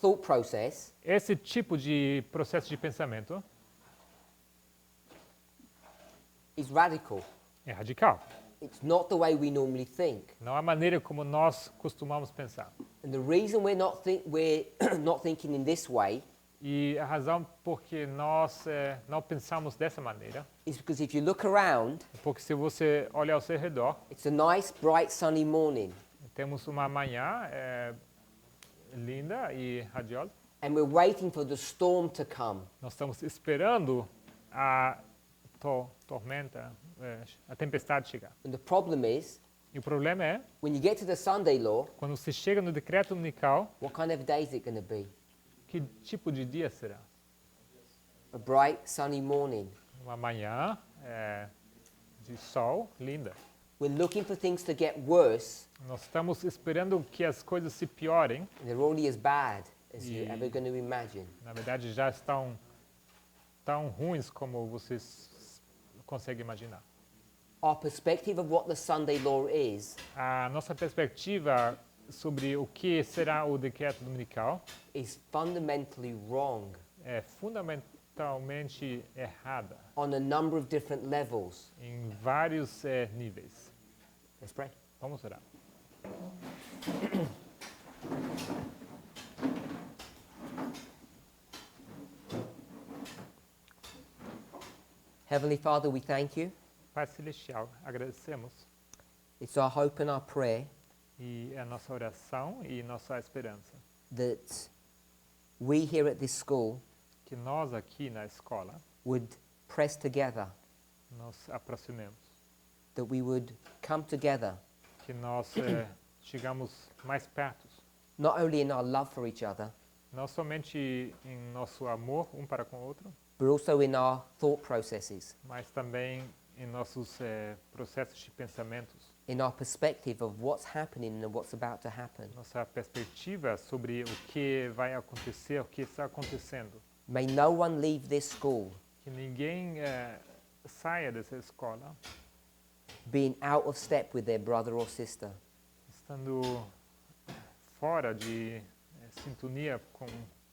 thought process
Esse tipo de processo de pensamento
is radical.
é radical.
It's not the way we normally think.
Não é a maneira como nós costumamos pensar.
And the reason we're not thinking in this way
E a razão por que nós não pensamos dessa maneira
is because if you look around,
é porque se você olhar ao seu redor,
it's a nice, bright, sunny morning.
temos uma manhã linda e radiosa.
And we're waiting for the storm to come.
Nós estamos esperando a tormenta, a tempestade chegar.
And the problem is,
E o problema é,
when you get to the Sunday law,
quando você chega no decreto dominical,
what kind of day is it going to be?
que tipo de dia será?
A bright, sunny morning.
Uma manhã de sol linda.
We're looking for things to get worse,
Nós estamos esperando que as coisas se piorem.
and they're already as bad as you're
Yeah.
ever going to imagine.
Na verdade, já estão tão ruins como vocês conseguem imaginar.
Our perspective of what the Sunday law is
A nossa perspectiva sobre o que será o decreto dominical
is fundamentally wrong
é fundamentalmente errada
on a number of different levels.
em vários níveis.
Let's pray.
Vamos orar.
Heavenly Father, we thank you.
Pai Celestial, agradecemos
It's our hope and our prayer
e a nossa oração e nossa esperança
that we here at this school
que nós aqui na escola
would press together,
nos aproximemos,
that we would come together
que que nós chegamos mais perto.
not only in our love for each other,
Não somente em nosso amor um para com o outro,
but also in our thought processes,
mas também em nossos processos de pensamentos.
in our perspective of what's happening and what's about to happen.
Nossa perspectiva sobre o que vai acontecer, o que está acontecendo.
May no one leave this school
Que ninguém saia dessa escola
being out of step with their brother or sister,
estando fora de sintonia com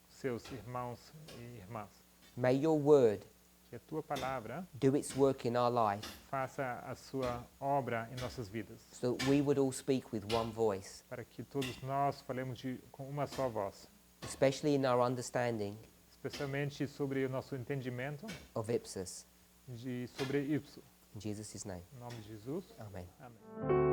seus irmãos e irmãs.
May your word
Que a tua palavra
do its work in our life
faça a sua obra em nossas vidas,
so that we would all speak with one voice,
para que todos nós falemos com uma só voz,
especially in our understanding
especialmente sobre o nosso entendimento
of Ipsus.
sobre Ipso.
In Jesus' name,
Em nome de Jesus.
amen.
Amém.